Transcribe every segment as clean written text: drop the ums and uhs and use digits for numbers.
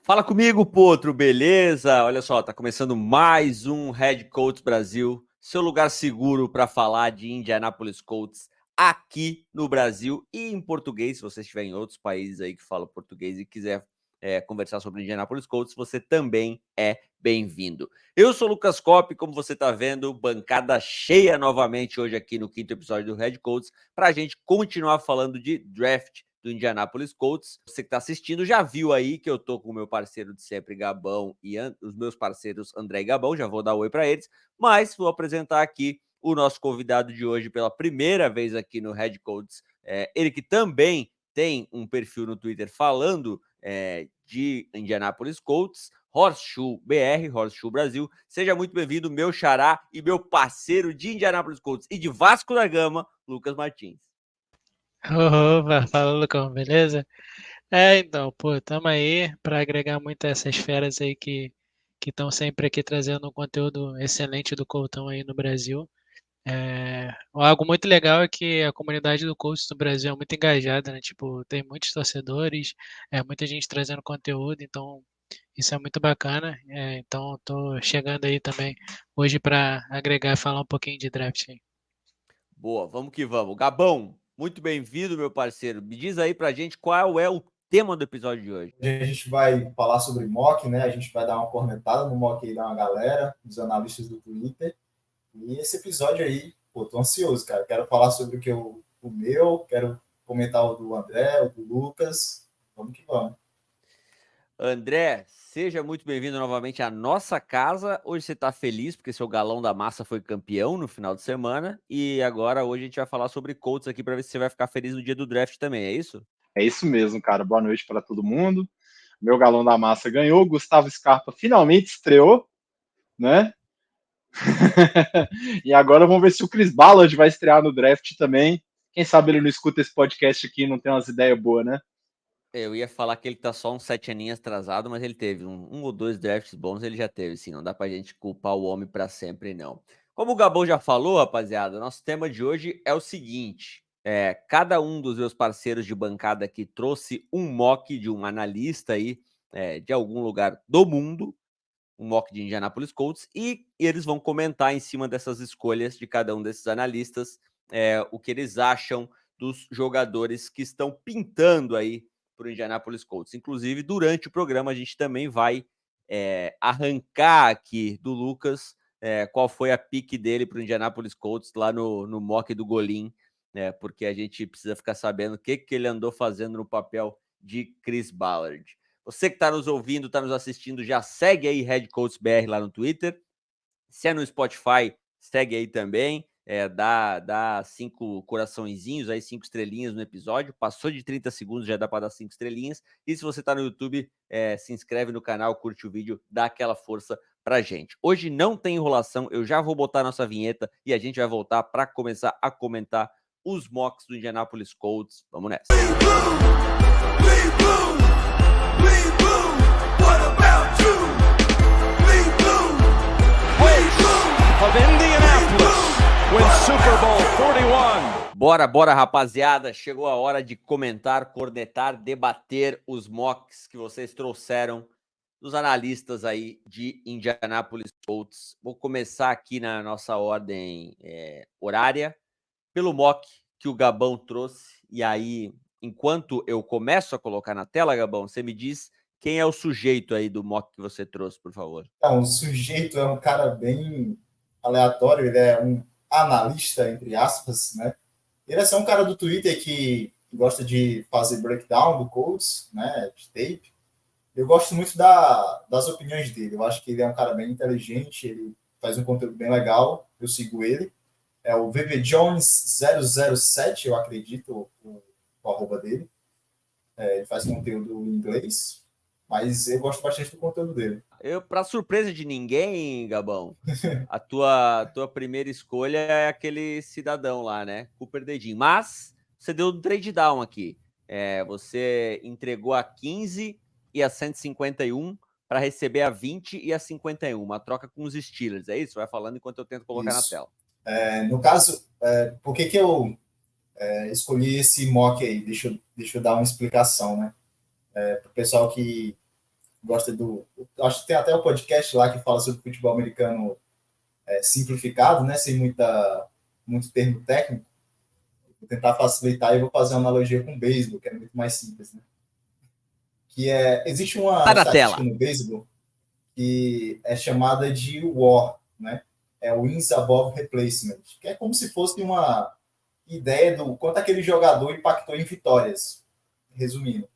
Fala comigo, Potro, beleza? Olha só, tá começando mais um Head Coach Brasil, seu lugar seguro para falar de Indianapolis Colts aqui no Brasil e em português. Se você estiver em outros países aí que falam português e quiser conversar sobre Indianapolis Colts, você também é bem-vindo. Eu sou o Lucas Coppi, como você está vendo, bancada cheia novamente hoje aqui no quinto episódio do Head Coach, para a gente continuar falando de draft do Indianapolis Colts. Você que está assistindo já viu aí que eu tô com o meu parceiro de sempre, Gabão, e os meus parceiros André e Gabão, já vou dar oi para eles, mas vou apresentar aqui o nosso convidado de hoje pela primeira vez aqui no Head Coach, ele que também tem um perfil no Twitter falando de Indianapolis Colts, Horseshoe BR, Horseshoe Brasil. Seja muito bem-vindo, meu xará e meu parceiro de Indianapolis Colts e de Vasco da Gama, Lucas Martins. Opa, fala Lucão, beleza? Então, pô, tamo aí para agregar muito a essas feras aí que estão sempre aqui trazendo um conteúdo excelente do Coltão aí no Brasil. Algo muito legal é que a comunidade do Colts no Brasil é muito engajada, né? Tipo, tem muitos torcedores, muita gente trazendo conteúdo, então isso é muito bacana. Então, tô chegando aí também hoje para agregar e falar um pouquinho de draft aí. Boa, vamos que vamos. Gabão, muito bem-vindo, meu parceiro. Me diz aí pra gente qual é o tema do episódio de hoje. Hoje a gente vai falar sobre mock, né? A gente vai dar uma cornetada no mock aí da uma galera, dos analistas do Twitter. E esse episódio aí, pô, tô ansioso, cara. Quero falar sobre o meu, quero comentar o do André, o do Lucas. Vamos que vamos. André, seja muito bem-vindo novamente à nossa casa. Hoje você tá feliz porque seu galão da massa foi campeão no final de semana. E agora hoje a gente vai falar sobre Colts aqui para ver se você vai ficar feliz no dia do draft também, é isso? É isso mesmo, cara. Boa noite para todo mundo. Meu galão da massa ganhou. Gustavo Scarpa finalmente estreou, né? E agora vamos ver se o Chris Ballard vai estrear no draft também. Quem sabe ele não escuta esse podcast aqui e não tem umas ideias boas, né? Eu ia falar que ele tá só uns 7 aninhos atrasado, mas ele teve um ou dois drafts bons, ele já teve, sim. Não dá pra gente culpar o homem para sempre, não. Como o Gabão já falou, rapaziada, nosso tema de hoje é o seguinte: cada um dos meus parceiros de bancada aqui trouxe um mock de um analista aí de algum lugar do mundo, um mock de Indianapolis Colts, e eles vão comentar em cima dessas escolhas de cada um desses analistas, o que eles acham dos jogadores que estão pintando aí para o Indianapolis Colts. Inclusive, durante o programa, a gente também vai arrancar aqui do Lucas qual foi a pique dele para o Indianapolis Colts lá no mock do Golim, porque a gente precisa ficar sabendo o que ele andou fazendo no papel de Chris Ballard. Você que está nos ouvindo, está nos assistindo, já segue aí Head Coach BR lá no Twitter. Se é no Spotify, segue aí também. Dá 5 coraçõezinhos, aí 5 estrelinhas no episódio. Passou de 30 segundos, já dá para dar 5 estrelinhas. E se você está no YouTube, se inscreve no canal, curte o vídeo, dá aquela força pra gente. Hoje não tem enrolação, eu já vou botar nossa vinheta e a gente vai voltar para começar a comentar os mocks do Indianapolis Colts. Vamos nessa. Of Indianapolis wins Super Bowl 41. Bora, rapaziada. Chegou a hora de comentar, cornetar, debater os mocks que vocês trouxeram dos analistas aí de Indianapolis Colts. Vou começar aqui na nossa ordem horária pelo mock que o Gabão trouxe. E aí, enquanto eu começo a colocar na tela, Gabão, você me diz quem é o sujeito aí do mock que você trouxe, por favor. Então, o sujeito é um cara bem aleatório, ele é um analista, entre aspas, né? Ele é só um cara do Twitter que gosta de fazer breakdown do Colts, né? De tape. Eu gosto muito das opiniões dele. Eu acho que ele é um cara bem inteligente, ele faz um conteúdo bem legal. Eu sigo ele. É o VV Jones 007, eu acredito, o arroba dele. Ele faz conteúdo em inglês, mas eu gosto bastante do conteúdo dele. Para surpresa de ninguém, Gabão, a tua primeira escolha é aquele cidadão lá, né? Cooper Dedin. Mas você deu um trade down aqui. Você entregou a 15 e a 151 para receber a 20 e a 51. Uma troca com os Steelers. É isso? Vai falando enquanto eu tento colocar Isso. na tela. No caso, por que eu escolhi esse mock aí? Deixa eu dar uma explicação, né? Para o pessoal que gosta do... Acho que tem até um podcast lá que fala sobre futebol americano simplificado, né? Sem muito termo técnico. Vou tentar facilitar e vou fazer uma analogia com o beisebol, que é muito mais simples, né? Existe uma estatística no beisebol que é chamada de WAR, né? É o Wins Above Replacement, que é como se fosse uma ideia do quanto aquele jogador impactou em vitórias, resumindo.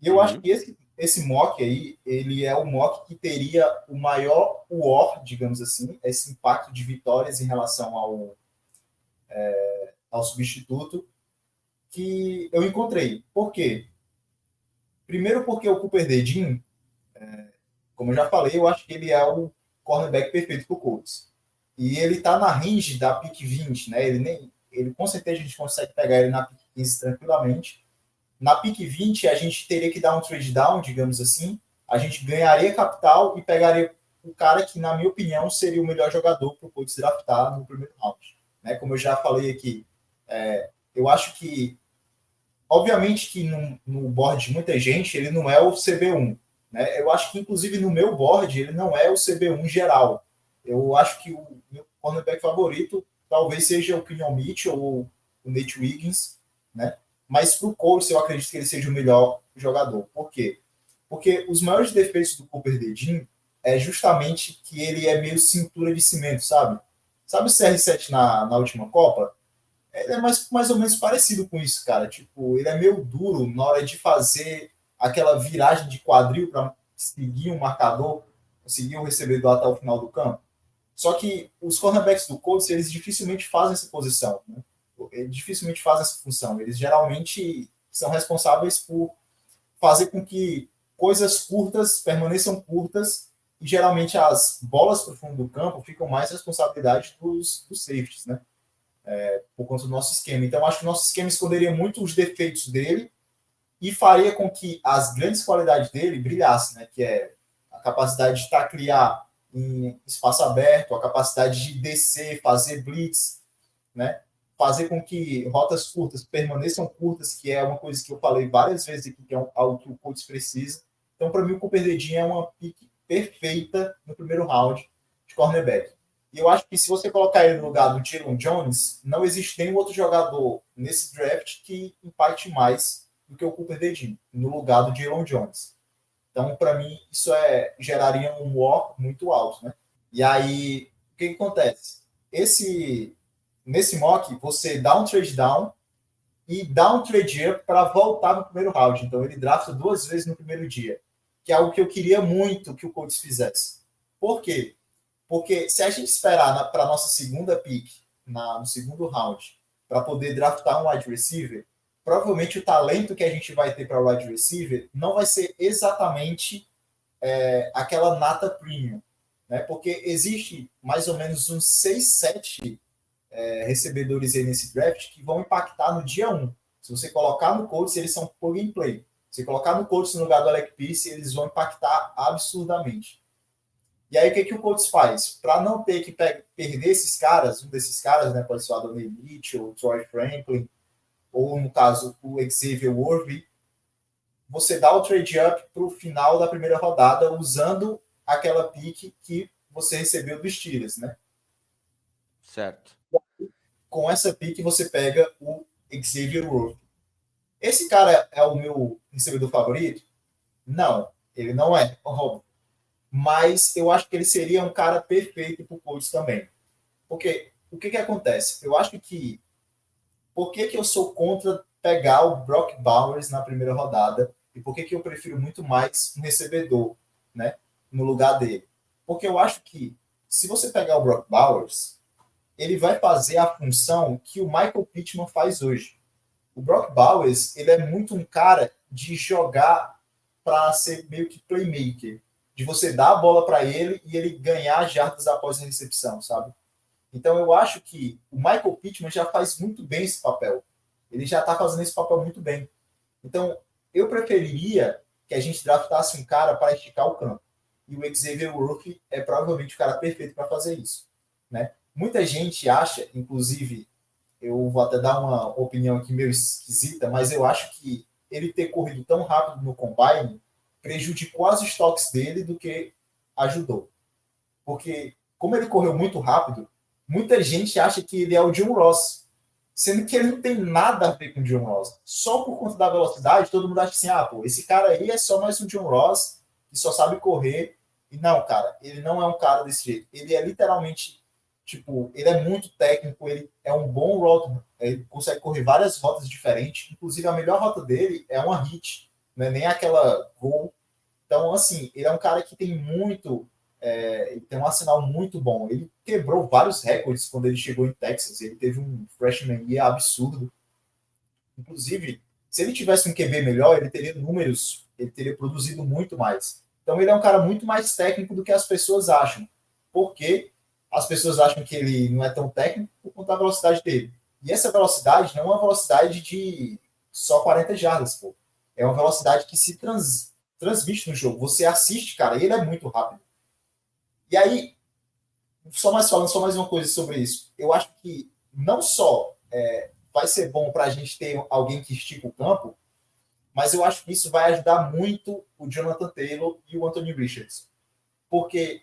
E eu acho que esse mock aí, ele é o mock que teria o maior WAR, digamos assim, esse impacto de vitórias em relação ao substituto que eu encontrei. Por quê? Primeiro porque o Cooper DeJean, como eu já falei, eu acho que ele é o cornerback perfeito para o Colts. E ele está na range da pick 20, né? Ele com certeza a gente consegue pegar ele na pick 15 tranquilamente. Na pick 20, a gente teria que dar um trade down, digamos assim. A gente ganharia capital e pegaria o cara que, na minha opinião, seria o melhor jogador para o Colts draftar no primeiro round. Né? Como eu já falei aqui, eu acho que, obviamente que no board de muita gente, ele não é o CB1. Né? Eu acho que, inclusive, no meu board, ele não é o CB1 geral. Eu acho que o meu cornerback favorito talvez seja o Kenyon Mitchell ou o Nate Wiggins, né? Mas para o Colts eu acredito que ele seja o melhor jogador. Por quê? Porque os maiores defeitos do Cooper DeJean é justamente que ele é meio cintura de cimento, sabe? Sabe o CR7 na última Copa? Ele é mais ou menos parecido com isso, cara. Tipo, ele é meio duro na hora de fazer aquela viragem de quadril para seguir um marcador, seguir um recebedor até o final do campo. Só que os cornerbacks do Colts, eles dificilmente fazem essa posição, né? Eles dificilmente fazem essa função. Eles geralmente são responsáveis por fazer com que coisas curtas permaneçam curtas e geralmente as bolas para o fundo do campo ficam mais responsabilidade dos safeties, né? Por conta do nosso esquema. Então, acho que o nosso esquema esconderia muito os defeitos dele e faria com que as grandes qualidades dele brilhassem, né? Que é a capacidade de taclear em espaço aberto, a capacidade de descer, fazer blitz, né? Fazer com que rotas curtas permaneçam curtas, que é uma coisa que eu falei várias vezes aqui, que é algo que o Colts precisa. Então, para mim, o Cooper DeJean é uma pick perfeita no primeiro round de cornerback. E eu acho que se você colocar ele no lugar do Jaylon Jones, não existe nenhum outro jogador nesse draft que impacte mais do que o Cooper DeJean, no lugar do Jaylon Jones. Então, para mim, isso geraria um WAR muito alto, né? E aí, o que acontece? Nesse mock, você dá um trade down e dá um trade up para voltar no primeiro round. Então, ele drafta 2 vezes no primeiro dia, que é algo que eu queria muito que o Colts fizesse. Por quê? Porque se a gente esperar para a nossa segunda pick, no segundo round, para poder draftar um wide receiver, provavelmente o talento que a gente vai ter para o wide receiver não vai ser exatamente aquela nata premium, né? Porque existe mais ou menos uns 6, 7 recebedores aí nesse draft que vão impactar no dia 1. Se você colocar no Colts, eles são plug and play. Se colocar no Colts no lugar do Alec Pierce, eles vão impactar absurdamente. E aí, o que o Colts faz? Para não ter que perder esses caras, um desses caras, né, pode ser o Adonai Mitchell, o Troy Franklin, ou, no caso, o Xavier Worthy, você dá o trade-up para o final da primeira rodada usando aquela pick que você recebeu do Steelers, né? Certo. Com essa pick, você pega o Xavier Worthy. Esse cara é o meu recebedor favorito? Não, ele não é, óbvio. Mas eu acho que ele seria um cara perfeito para o Colts também. Porque o que acontece? Eu acho que... Por que eu sou contra pegar o Brock Bowers na primeira rodada? E por que eu prefiro muito mais um recebedor, né, no lugar dele? Porque eu acho que se você pegar o Brock Bowers, ele vai fazer a função que o Michael Pittman faz hoje. O Brock Bowers, ele é muito um cara de jogar para ser meio que playmaker. De você dar a bola para ele e ele ganhar jardas após a recepção, sabe? Então, eu acho que o Michael Pittman já faz muito bem esse papel. Ele já está fazendo esse papel muito bem. Então, eu preferiria que a gente draftasse um cara para esticar o campo. E o Xavier Worthy é provavelmente o cara perfeito para fazer isso, né? Muita gente acha, inclusive, eu vou até dar uma opinião aqui meio esquisita, mas eu acho que ele ter corrido tão rápido no Combine prejudicou as stocks dele do que ajudou. Porque, como ele correu muito rápido, muita gente acha que ele é o John Ross, sendo que ele não tem nada a ver com o John Ross. Só por conta da velocidade, todo mundo acha assim, pô, esse cara aí é só mais um John Ross, que só sabe correr. E não, cara, ele não é um cara desse jeito. Ele é literalmente, tipo, ele é muito técnico, ele é um bom rota, ele consegue correr várias rotas diferentes, inclusive a melhor rota dele é uma hit, não é nem aquela gol. Então, assim, ele é um cara que tem muito... ele tem um arsenal muito bom. Ele quebrou vários recordes quando ele chegou em Texas. Ele teve um freshman year absurdo. Inclusive, se ele tivesse um QB melhor, ele teria números, ele teria produzido muito mais. Então, ele é um cara muito mais técnico do que as pessoas acham. Porque as pessoas acham que ele não é tão técnico por conta da velocidade dele. E essa velocidade não é uma velocidade de só 40 jardas, pô. É uma velocidade que se transmite no jogo. Você assiste, cara, e ele é muito rápido. E aí, só mais uma coisa sobre isso. Eu acho que não só vai ser bom para a gente ter alguém que estica o campo, mas eu acho que isso vai ajudar muito o Jonathan Taylor e o Anthony Richardson. Porque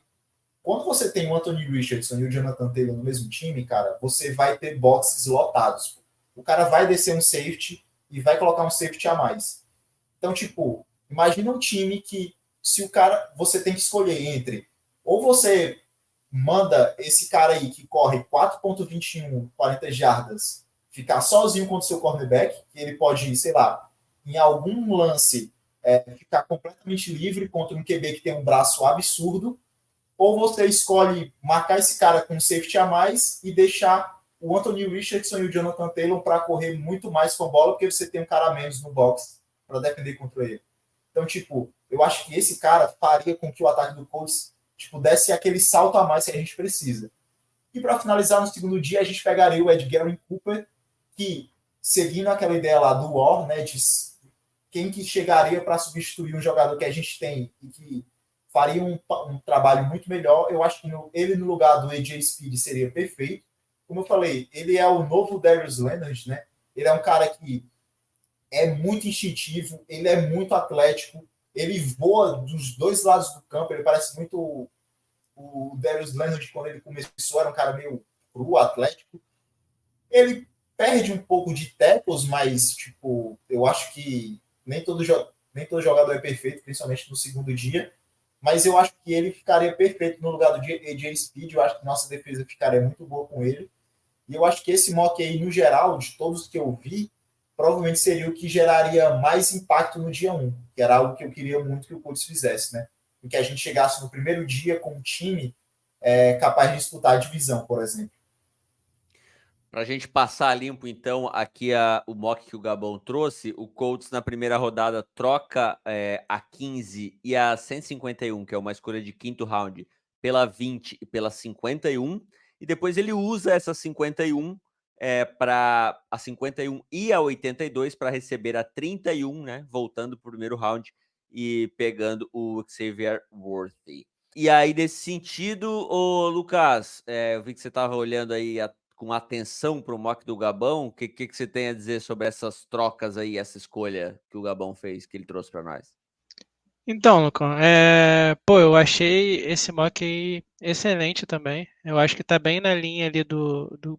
quando você tem o Anthony Richardson e o Jonathan Taylor no mesmo time, cara, você vai ter boxes lotados. O cara vai descer um safety e vai colocar um safety a mais. Então, tipo, imagina um time que se o cara, você tem que escolher entre ou você manda esse cara aí que corre 4.21, 40 jardas, ficar sozinho contra o seu cornerback, que ele pode, sei lá, em algum lance, ficar completamente livre contra um QB que tem um braço absurdo, ou você escolhe marcar esse cara com um safety a mais e deixar o Anthony Richardson e o Jonathan Taylor para correr muito mais com a bola, porque você tem um cara a menos no box para defender contra ele. Então, tipo, eu acho que esse cara faria com que o ataque do Colts desse aquele salto a mais que a gente precisa. E para finalizar, no segundo dia, a gente pegaria o Edgerrin Cooper, que, seguindo aquela ideia lá do War, né, de quem que chegaria para substituir um jogador que a gente tem e que faria um trabalho muito melhor, eu acho que ele no lugar do AJ Speed seria perfeito. Como eu falei, ele é o novo Darius Leonard, né? Ele é um cara que é muito instintivo, ele é muito atlético, ele voa dos dois lados do campo, ele parece muito o Darius Leonard quando ele começou, era um cara meio cru, atlético. Ele perde um pouco de tackles, mas tipo, eu acho que nem todo jogador é perfeito, principalmente no segundo dia, mas eu acho que ele ficaria perfeito no lugar do AJ Speed, eu acho que nossa defesa ficaria muito boa com ele, e eu acho que esse mock aí, no geral, de todos que eu vi, provavelmente seria o que geraria mais impacto no dia 1, que era algo que eu queria muito que o Colts fizesse, né? E que a gente chegasse no primeiro dia com um time capaz de disputar a divisão, por exemplo. Para a gente passar limpo, então, aqui o mock que o Gabão trouxe, o Colts na primeira rodada troca a 15 e a 151, que é uma escolha de quinto round, pela 20 e pela 51, e depois ele usa essa 51 para a 51 e a 82 para receber a 31, né, voltando para o primeiro round e pegando o Xavier Worthy. E aí, nesse sentido, Lucas, eu vi que você estava olhando aí com atenção para o mock do Gabão. O que você tem a dizer sobre essas trocas aí, essa escolha que o Gabão fez, que ele trouxe para nós? Então, Lucão, eu achei esse mock aí excelente também. Eu acho que está bem na linha ali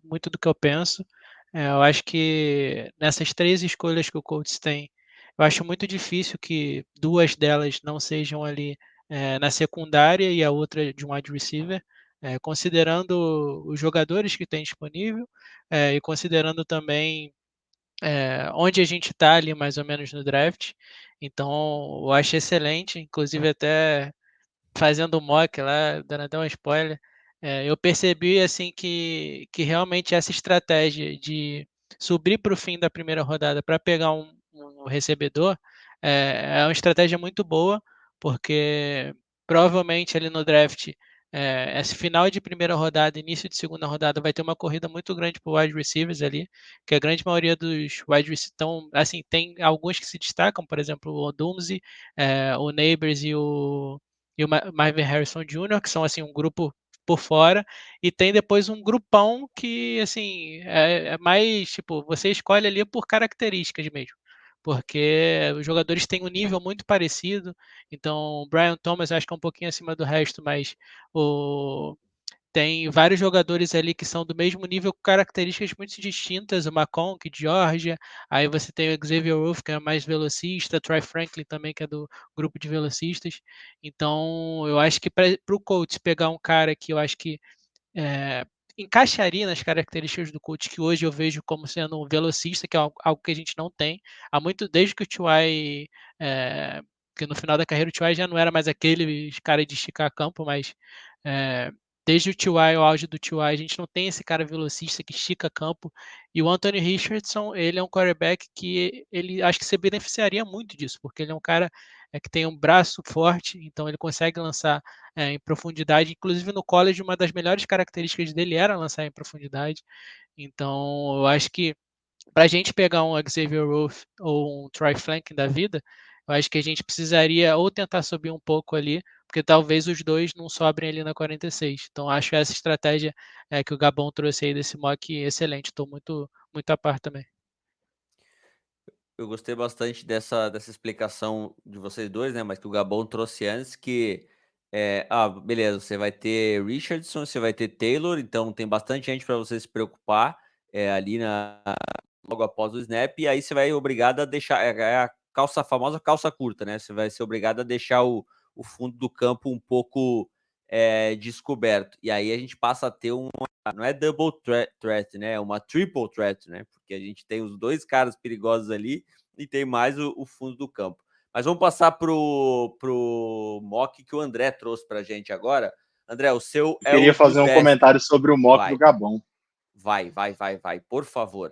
muito do que eu penso. Eu acho que nessas 3 escolhas que o Colts tem, eu acho muito difícil que 2 delas não sejam ali na secundária e a outra de um wide receiver, considerando os jogadores que tem disponível e considerando também onde a gente está ali mais ou menos no draft. Então, eu acho excelente, inclusive até fazendo o mock lá, dando até um spoiler, eu percebi assim que realmente essa estratégia de subir para o fim da primeira rodada para pegar um recebedor é uma estratégia muito boa, porque provavelmente ali no draft, esse final de primeira rodada, início de segunda rodada, vai ter uma corrida muito grande para wide receivers ali, que a grande maioria dos wide receivers estão, assim, tem alguns que se destacam, por exemplo, o Odumze, o Neighbors e o Marvin Harrison Jr., que são assim um grupo por fora, e tem depois um grupão que assim é mais tipo, você escolhe ali por características mesmo. porque os jogadores têm um nível muito parecido. Então, o Brian Thomas eu acho que é um pouquinho acima do resto, mas tem vários jogadores ali que são do mesmo nível, com características muito distintas. O McConkey, Georgia, aí você tem o Xavier Wolf, que é mais velocista, Troy Franklin também, que é do grupo de velocistas. Então, eu acho que para o Colts pegar um cara que eu acho que encaixaria nas características do coach, que hoje eu vejo como sendo um velocista, que é algo que a gente não tem. Há muito, desde que o T.Y., que no final da carreira o T.Y. já não era mais aquele cara de esticar campo, mas desde o T.Y., o auge do T.Y., a gente não tem esse cara velocista que estica campo. E o Anthony Richardson, ele é um quarterback que ele acho que se beneficiaria muito disso, porque ele é um cara que tem um braço forte, então ele consegue lançar em profundidade. Inclusive no college, uma das melhores características dele era lançar em profundidade. Então, eu acho que para a gente pegar um Xavier Wolf ou um Troy Franklin da vida, eu acho que a gente precisaria ou tentar subir um pouco ali, porque talvez os dois não sobrem ali na 46. Então, acho essa estratégia que o Gabon trouxe aí desse mock excelente. Estou muito, muito a par também. Eu gostei bastante dessa explicação de vocês dois, né? Mas que o Gabon trouxe antes, que beleza, você vai ter Richardson, você vai ter Taylor, então tem bastante gente para você se preocupar ali logo após o snap, e aí você vai obrigado a deixar a famosa calça curta, né? Você vai ser obrigado a deixar o fundo do campo um pouco descoberto. E aí a gente passa a ter não é double threat, né? É uma triple threat, né? Porque a gente tem os dois caras perigosos ali e tem mais o fundo do campo. Mas vamos passar pro mock que o André trouxe pra gente agora. André, o seu Eu queria fazer um teste. comentário sobre o mock do Gabon. Vai, por favor.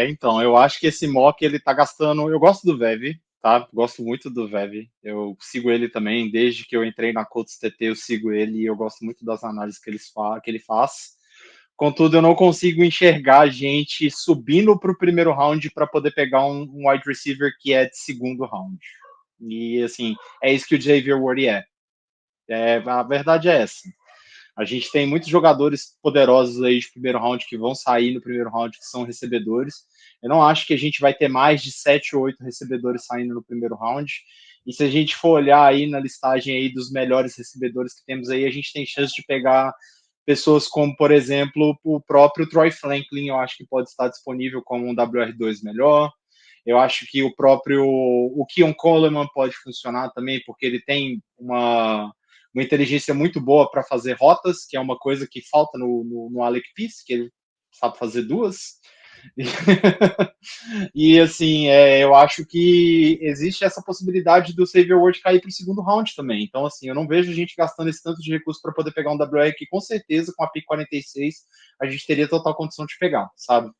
Então, eu acho que esse mock, ele tá gastando... Eu gosto do Vev, tá? Gosto muito do Vev. Eu sigo ele também, desde que eu entrei na Colts TT, eu sigo ele e eu gosto muito das análises que ele faz. Contudo, eu não consigo enxergar gente subindo para o primeiro round para poder pegar um wide receiver que é de segundo round. E, assim, é isso que o Xavier Worthy é. A verdade é essa. A gente tem muitos jogadores poderosos aí de primeiro round que vão sair no primeiro round, que são recebedores. Eu não acho que a gente vai ter mais de 7 ou 8 recebedores saindo no primeiro round. E se a gente for olhar aí na listagem aí dos melhores recebedores que temos aí, a gente tem chance de pegar pessoas como, por exemplo, o próprio Troy Franklin, eu acho que pode estar disponível como um WR2 melhor. Eu acho que o próprio Keon Coleman pode funcionar também, porque ele tem uma inteligência muito boa para fazer rotas, que é uma coisa que falta no Alec Pierce, que ele sabe fazer duas. E assim, eu acho que existe essa possibilidade do Xavier Worthy cair para o segundo round também. Então, assim, eu não vejo a gente gastando esse tanto de recurso para poder pegar um WR que, com certeza, com a pick 46, a gente teria total condição de pegar, sabe?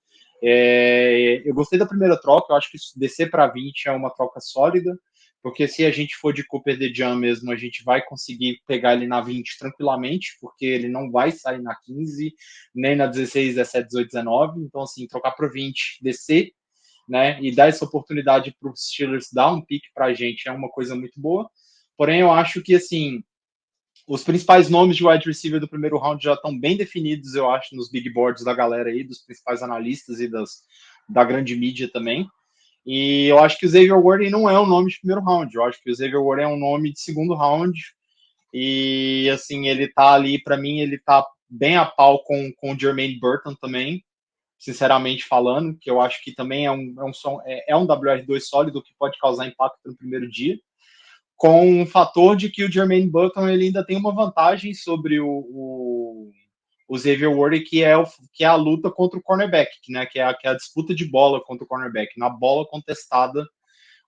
Eu gostei da primeira troca, eu acho que descer para 20 é uma troca sólida, porque se a gente for de Cooper DeJean mesmo, a gente vai conseguir pegar ele na 20 tranquilamente, porque ele não vai sair na 15, nem na 16, 17, 18, 19. Então, assim, trocar para 20, descer, né, e dar essa oportunidade para os Steelers dar um pick para a gente é uma coisa muito boa. Porém, eu acho que, assim, os principais nomes de wide receiver do primeiro round já estão bem definidos, eu acho, nos big boards da galera aí, dos principais analistas e da grande mídia também. E eu acho que o Xavier Worthy não é um nome de primeiro round. Eu acho que o Xavier Worthy é um nome de segundo round. E, assim, ele tá ali, para mim, ele tá bem a pau com o Jermaine Burton também, sinceramente falando, que eu acho que também é um WR2 sólido que pode causar impacto no primeiro dia, com o fator de que o Jermaine Burton ele ainda tem uma vantagem sobre o Xavier Worthy, que é a luta contra o cornerback, né, que é a disputa de bola contra o cornerback. Na bola contestada,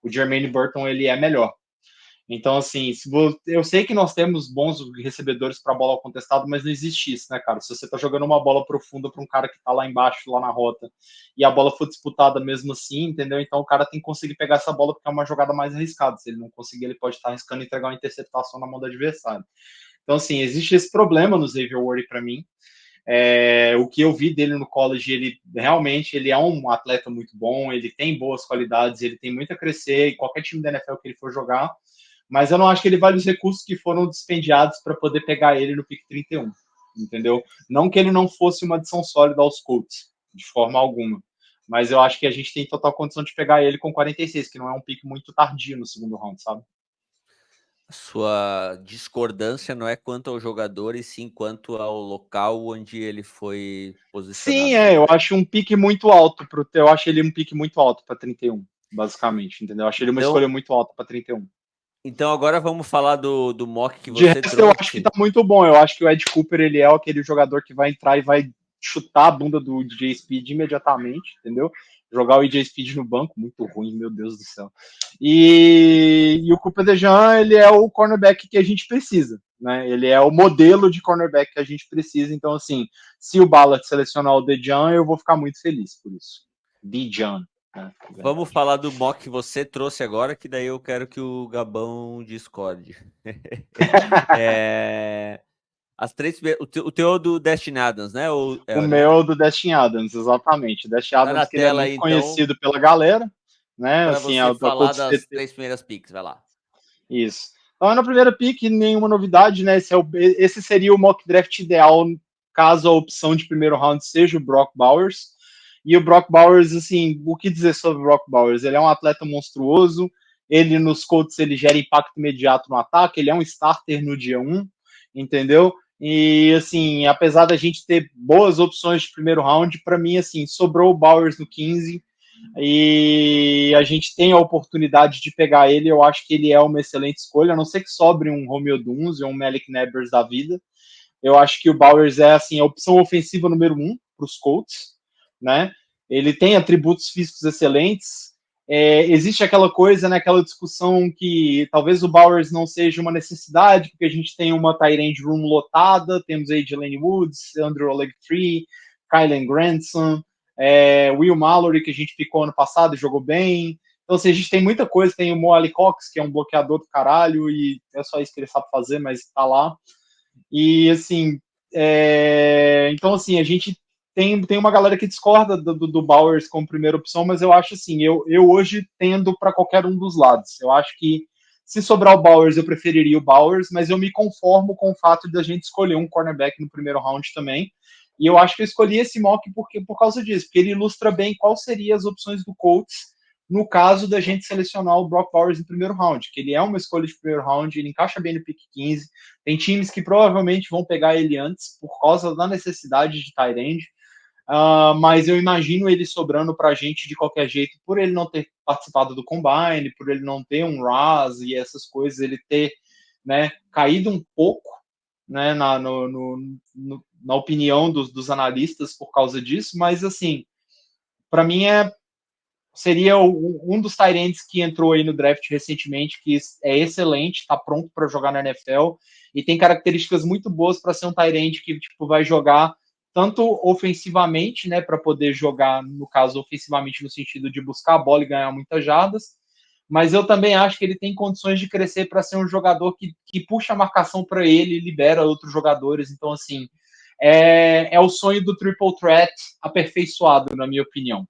o Jermaine Burton ele é melhor. Então, assim, eu sei que nós temos bons recebedores para bola contestada, mas não existe isso, né, cara? Se você tá jogando uma bola profunda para um cara que tá lá embaixo, lá na rota, e a bola for disputada mesmo assim, entendeu? Então o cara tem que conseguir pegar essa bola porque é uma jogada mais arriscada. Se ele não conseguir, ele pode estar arriscando entregar uma interceptação na mão do adversário. Então, assim, existe esse problema no Xavier Worthy para mim. O que eu vi dele no college, ele realmente ele é um atleta muito bom, ele tem boas qualidades, ele tem muito a crescer em qualquer time da NFL que ele for jogar, mas eu não acho que ele vale os recursos que foram dispendiados para poder pegar ele no pick 31, entendeu? Não que ele não fosse uma adição sólida aos Colts, de forma alguma, Mas eu acho que a gente tem total condição de pegar ele com 46, que não é um pick muito tardio no segundo round, sabe? Sua discordância não é quanto ao jogador, e sim quanto ao local onde ele foi posicionado. Sim, eu acho um pique muito alto. Eu acho ele um pique muito alto para 31, basicamente, entendeu? Eu acho ele uma escolha muito alta para 31. Então agora vamos falar do mock que De você resto, trouxe. eu acho que tá muito bom. Eu acho que o Ed Cooper, ele é aquele jogador que vai entrar e vai chutar a bunda do DJ Speed imediatamente, entendeu? Jogar o DJ Speed no banco, muito ruim, meu Deus do céu. E o Cooper DeJean, ele é o cornerback que a gente precisa, né? Ele é o modelo de cornerback que a gente precisa. Então, assim, se o Ballard selecionar o DeJean, eu vou ficar muito feliz por isso. DeJean. Né? Vamos falar do mock que você trouxe agora, que daí eu quero que o Gabão discorde. As três, o teu do Destin Adams, né? O meu do Destin Adams, exatamente. Destin Adams, que ele é muito aí, conhecido então, pela galera, né? Para assim, você falar das três primeiras picks, vai lá. Isso. Então, na primeira pick, nenhuma novidade, né? Esse seria o mock draft ideal, caso a opção de primeiro round seja o Brock Bowers. E o Brock Bowers, assim, o que dizer sobre o Brock Bowers? Ele é um atleta monstruoso, ele nos Colts ele gera impacto imediato no ataque, ele é um starter no dia 1, entendeu? E, assim, apesar da gente ter boas opções de primeiro round, para mim, assim, sobrou o Bowers no 15 e a gente tem a oportunidade de pegar ele. Eu acho que ele é uma excelente escolha, a não ser que sobre um Romeo Duns ou um Malik Nabers da vida. Eu acho que o Bowers é, assim, a opção ofensiva número 1 para os Colts, né? Ele tem atributos físicos excelentes. Existe aquela coisa, né, aquela discussão que talvez o Bowers não seja uma necessidade, porque a gente tem uma tight end room lotada, temos aí Jelani Woods, Andrew Olegtree, Kylen Granson, Will Mallory, que a gente ficou ano passado e jogou bem. Então, assim, a gente tem muita coisa, tem o Mo Cox, que é um bloqueador do caralho, e é só isso que ele sabe fazer, mas tá lá. E, assim, então, assim, a gente tem uma galera que discorda do Bowers como primeira opção, mas eu acho assim, eu hoje tendo para qualquer um dos lados. Eu acho que se sobrar o Bowers, eu preferiria o Bowers, mas eu me conformo com o fato de a gente escolher um cornerback no primeiro round também. E eu acho que eu escolhi esse mock por causa disso, porque ele ilustra bem quais seriam as opções do Colts no caso da gente selecionar o Brock Bowers no primeiro round, que ele é uma escolha de primeiro round, ele encaixa bem no pick 15, tem times que provavelmente vão pegar ele antes por causa da necessidade de tight end, mas eu imagino ele sobrando para a gente de qualquer jeito, por ele não ter participado do Combine, por ele não ter um RAS e essas coisas, ele ter, né, caído um pouco, né, na opinião dos analistas por causa disso, mas assim, para mim seria um dos tight ends que entrou aí no draft recentemente, que é excelente, está pronto para jogar na NFL e tem características muito boas para ser um tight end que tipo, vai jogar tanto ofensivamente, né, para poder jogar, no caso, ofensivamente no sentido de buscar a bola e ganhar muitas jardas, mas eu também acho que ele tem condições de crescer para ser um jogador que puxa a marcação para ele e libera outros jogadores. Então, assim, é o sonho do triple threat aperfeiçoado, na minha opinião.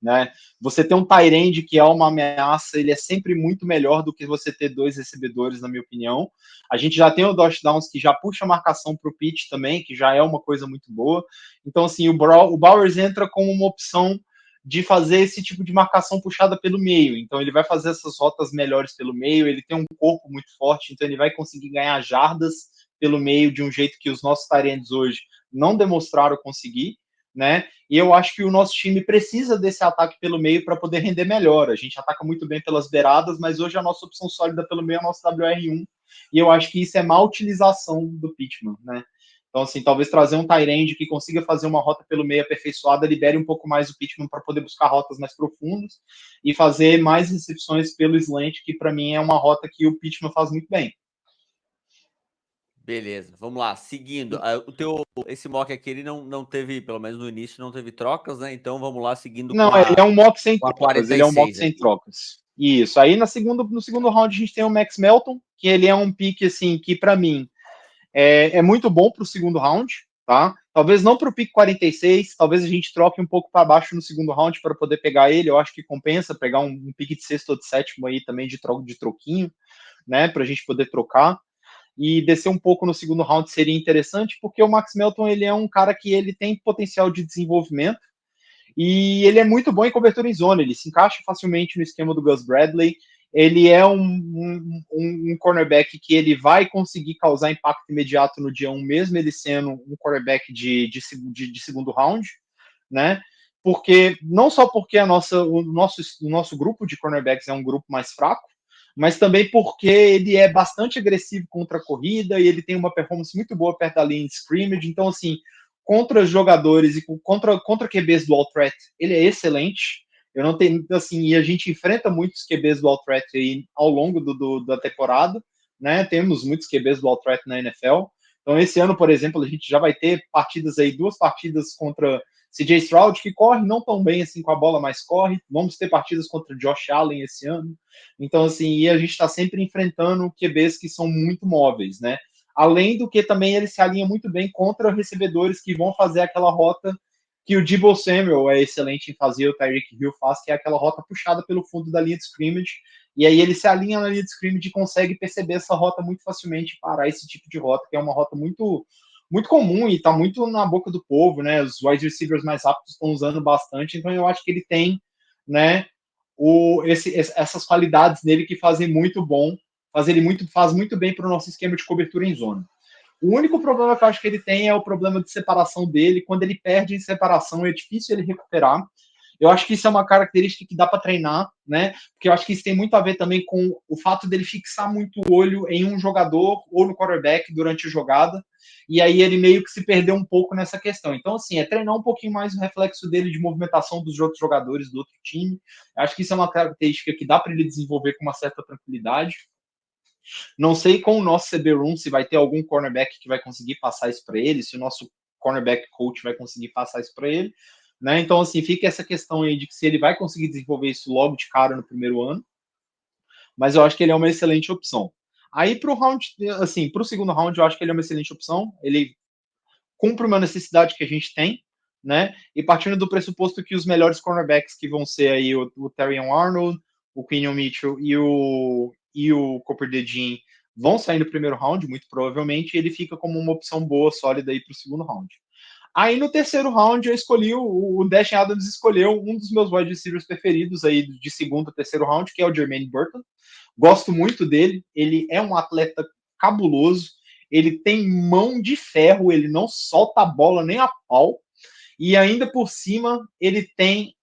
Né? Você ter um tight end que é uma ameaça, ele é sempre muito melhor do que você ter dois recebedores, na minha opinião. A gente já tem o Josh Downs que já puxa a marcação para o pitch também, que já é uma coisa muito boa. Então, assim, o Bowers entra como uma opção de fazer esse tipo de marcação puxada pelo meio. Então, ele vai fazer essas rotas melhores pelo meio, ele tem um corpo muito forte, então ele vai conseguir ganhar jardas pelo meio de um jeito que os nossos tight ends hoje não demonstraram conseguir. Né? E eu acho que o nosso time precisa desse ataque pelo meio para poder render melhor. A gente ataca muito bem pelas beiradas, mas hoje a nossa opção sólida pelo meio é o nosso WR1, e eu acho que isso é má utilização do Pittman, né? Então, assim, talvez trazer um tight end que consiga fazer uma rota pelo meio aperfeiçoada libere um pouco mais o Pittman para poder buscar rotas mais profundas e fazer mais recepções pelo slant, que para mim é uma rota que o Pittman faz muito bem. Beleza, vamos lá, seguindo. Esse mock aqui, ele não teve, pelo menos no início, não teve trocas, né? Então vamos lá, seguindo não, ele é um mock sem trocas. 46, ele é um mock sem trocas. Isso. Aí no segundo round a gente tem o Max Melton, que ele é um pick, assim, que para mim é muito bom para o segundo round, tá? Talvez não para o pick 46, talvez a gente troque um pouco para baixo no segundo round para poder pegar ele. Eu acho que compensa pegar um pick de sexto ou de sétimo aí também de troquinho, né? Para a gente poder trocar. E descer um pouco no segundo round seria interessante, porque o Max Melton ele é um cara que ele tem potencial de desenvolvimento, E ele é muito bom em cobertura em zona, ele se encaixa facilmente no esquema do Gus Bradley. Ele é um cornerback que ele vai conseguir causar impacto imediato no dia 1, mesmo ele sendo um cornerback de segundo round, né? Porque não só porque o nosso grupo de cornerbacks é um grupo mais fraco, mas também porque ele é bastante agressivo contra a corrida e ele tem uma performance muito boa perto da linha de scrimmage. Então, assim, contra jogadores e contra QBs do All-Threat, ele é excelente. Eu não tenho, assim, e a gente enfrenta muitos QBs do All-Threat aí ao longo da temporada, né? Temos muitos QBs do All-Threat na NFL. Então, esse ano, por exemplo, a gente já vai ter partidas aí, 2 partidas contra CJ Stroud, que corre não tão bem assim com a bola, mas corre. Vamos ter partidas contra Josh Allen esse ano. Então, assim, e a gente está sempre enfrentando QBs que são muito móveis, né? Além do que também ele se alinha muito bem contra recebedores que vão fazer aquela rota que o Deebo Samuel é excelente em fazer, o Tyreek Hill faz, que é aquela rota puxada pelo fundo da linha de scrimmage, e aí ele se alinha na linha de scrimmage e consegue perceber essa rota muito facilmente, parar esse tipo de rota, que é uma rota muito comum e está muito na boca do povo, né? Os wide receivers mais rápidos estão usando bastante, então eu acho que ele tem, né, essas qualidades nele que fazem muito bom, faz muito bem para o nosso esquema de cobertura em zona. O único problema que eu acho que ele tem é o problema de separação dele. Quando ele perde em separação, é difícil ele recuperar. Eu acho que isso é uma característica que dá para treinar, né? Porque eu acho que isso tem muito a ver também com o fato dele fixar muito o olho em um jogador ou no quarterback durante a jogada. E aí ele meio que se perdeu um pouco nessa questão. Então, assim, é treinar um pouquinho mais o reflexo dele de movimentação dos outros jogadores do outro time. Eu acho que isso é uma característica que dá para ele desenvolver com uma certa tranquilidade. Não sei com o nosso CB Room se vai ter algum cornerback que vai conseguir passar isso para ele, se o nosso cornerback coach vai conseguir passar isso para ele, né? Então, assim, fica essa questão aí de que se ele vai conseguir desenvolver isso logo de cara no primeiro ano, mas eu acho que ele é uma excelente opção. Aí para o round, assim, para o segundo round, eu acho que ele é uma excelente opção. Ele cumpre uma necessidade que a gente tem, né? E partindo do pressuposto que os melhores cornerbacks que vão ser aí o Terrion Arnold, o Quinion Mitchell e o Cooper DeJean vão sair no primeiro round, muito provavelmente, e ele fica como uma opção boa, sólida aí para o segundo round. Aí no terceiro round eu escolhi, o Dash Adams escolheu um dos meus wide receivers preferidos aí de segundo a terceiro round, que é o Jermaine Burton. Gosto muito dele, ele é um atleta cabuloso, ele tem mão de ferro, ele não solta a bola nem a pau, e ainda por cima ele tem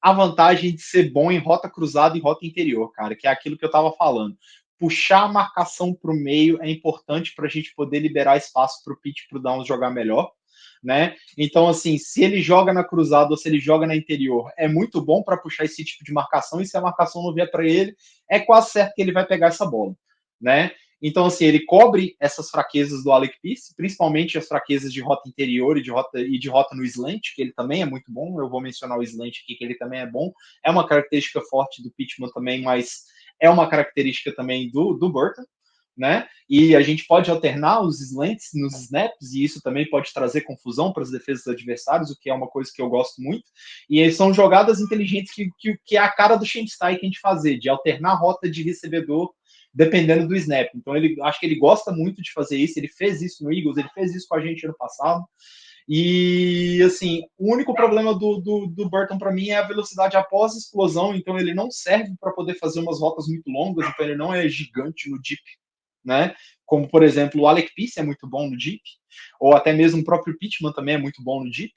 a vantagem de ser bom em rota cruzada e rota interior, cara, que é aquilo que eu tava falando. Puxar a marcação para o meio é importante para a gente poder liberar espaço para o pitch para o Downs jogar melhor, né? Então, assim, se ele joga na cruzada ou se ele joga na interior, é muito bom para puxar esse tipo de marcação, e se a marcação não vier para ele, é quase certo que ele vai pegar essa bola, né? Então, assim, ele cobre essas fraquezas do Alec Pierce, principalmente as fraquezas de rota interior e de rota no slant, que ele também é muito bom. Eu vou mencionar o slant aqui, que ele também é bom. É uma característica forte do Pittman também, mas é uma característica também do Burton, né? E a gente pode alternar os slants nos snaps, e isso também pode trazer confusão para as defesas adversários, o que é uma coisa que eu gosto muito. E são jogadas inteligentes que é a cara do Shane Steichen de fazer, de alternar a rota de recebedor dependendo do snap. Então, acho que ele gosta muito de fazer isso. Ele fez isso no Eagles, ele fez isso com a gente ano passado. E, assim, o único problema do Burton para mim é a velocidade após a explosão. Então, ele não serve para poder fazer umas rotas muito longas. Então, ele não é gigante no deep, né? Como, por exemplo, o Alec Pierce é muito bom no deep, ou até mesmo o próprio Pittman também é muito bom no deep.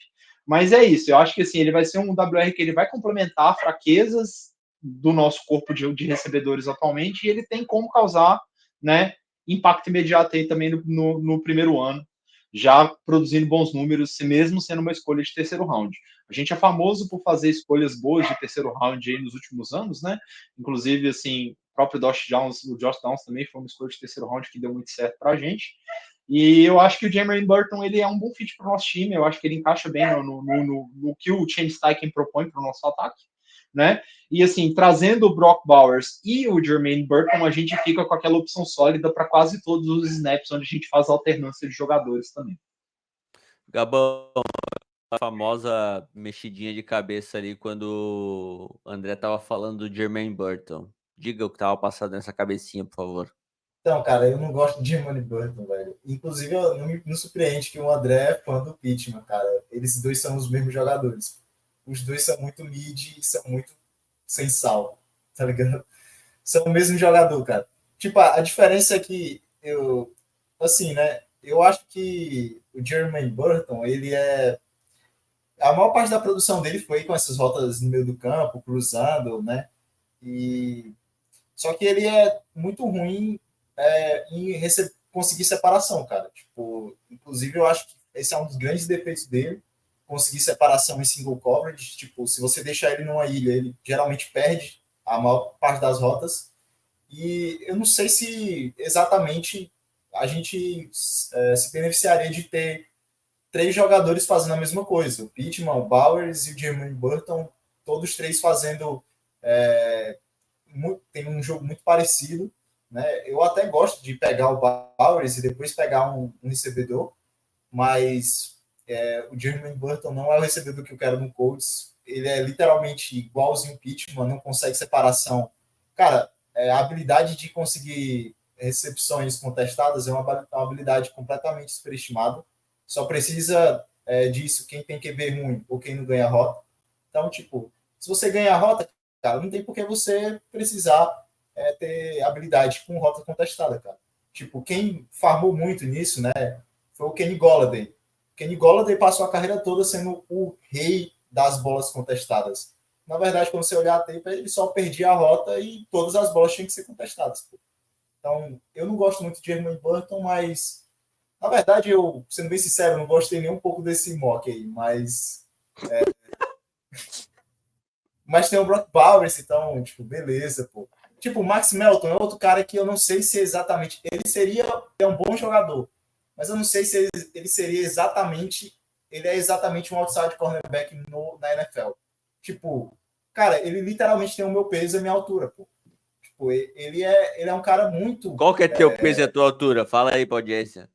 Mas é isso. Eu acho que, assim, ele vai ser um WR que ele vai complementar fraquezas do nosso corpo de recebedores atualmente, e ele tem como causar, né, impacto imediato aí também no primeiro ano, já produzindo bons números, mesmo sendo uma escolha de terceiro round. A gente é famoso por fazer escolhas boas de terceiro round aí nos últimos anos, né? Inclusive, assim, o próprio Josh Downs também foi uma escolha de terceiro round que deu muito certo pra gente. E eu acho que o Jermaine Burton ele é um bom fit para o nosso time. Eu acho que ele encaixa bem no que o Shane Steichen propõe para o nosso ataque, né? E assim, trazendo o Brock Bowers e o Jermaine Burton, a gente fica com aquela opção sólida para quase todos os snaps, onde a gente faz alternância de jogadores também. Gabão, a famosa mexidinha de cabeça ali quando o André tava falando do Jermaine Burton. Diga o que tava passando nessa cabecinha, por favor. Então, cara, eu não gosto de Jermaine Burton, velho. Inclusive, não me surpreende que o André é fã do Pittman, cara. Eles dois são os mesmos jogadores. os dois são muito mid e são muito sem sal, tá ligado? São o mesmo jogador, cara. Tipo, a diferença é que assim, né? Eu acho que o Jermaine Burton, ele é. A maior parte da produção dele foi com essas rotas no meio do campo, cruzando, né? E só que ele é muito ruim em conseguir separação, cara. Tipo, inclusive eu acho que esse é um dos grandes defeitos dele, conseguir separação em single coverage. Tipo, se você deixar ele numa ilha, ele geralmente perde a maior parte das rotas. E eu não sei se exatamente a gente se beneficiaria de ter três jogadores fazendo a mesma coisa. O Pittman, o Bowers e o Jermaine Burton, todos três fazendo tem um jogo muito parecido, né? Eu até gosto de pegar o Bowers e depois pegar um recebedor, mas o Jermaine Burton não é o recebedor que eu quero no Colts. Ele é literalmente igualzinho o Pittman, não consegue separação. Cara, a habilidade de conseguir recepções contestadas é uma habilidade completamente superestimada. Só precisa disso quem tem QB ruim ou quem não ganha rota. Então, tipo, se você ganha a rota, cara, não tem por que você precisar ter habilidade com rota contestada, cara. Tipo, quem farmou muito nisso, né, foi o Kenny Golladay. Kenny Golladay passou a carreira toda sendo o rei das bolas contestadas. Na verdade, quando você olhar a tape, ele só perdia a rota e todas as bolas tinham que ser contestadas. Pô. Então, eu não gosto muito de Jermaine Burton, mas na verdade, eu, sendo bem sincero, não gostei nem um pouco desse mock aí, mas mas tem o Brock Bowers, então, tipo, beleza, pô. Tipo, o Max Melton é outro cara que eu não sei se exatamente. Ele é um bom jogador, mas eu não sei se ele seria exatamente. Ele é exatamente um outside cornerback na NFL. Tipo, cara, ele literalmente tem o meu peso e a minha altura, pô. Tipo, ele é um cara muito. Qual que é teu peso e a tua altura? Fala aí pra audiência.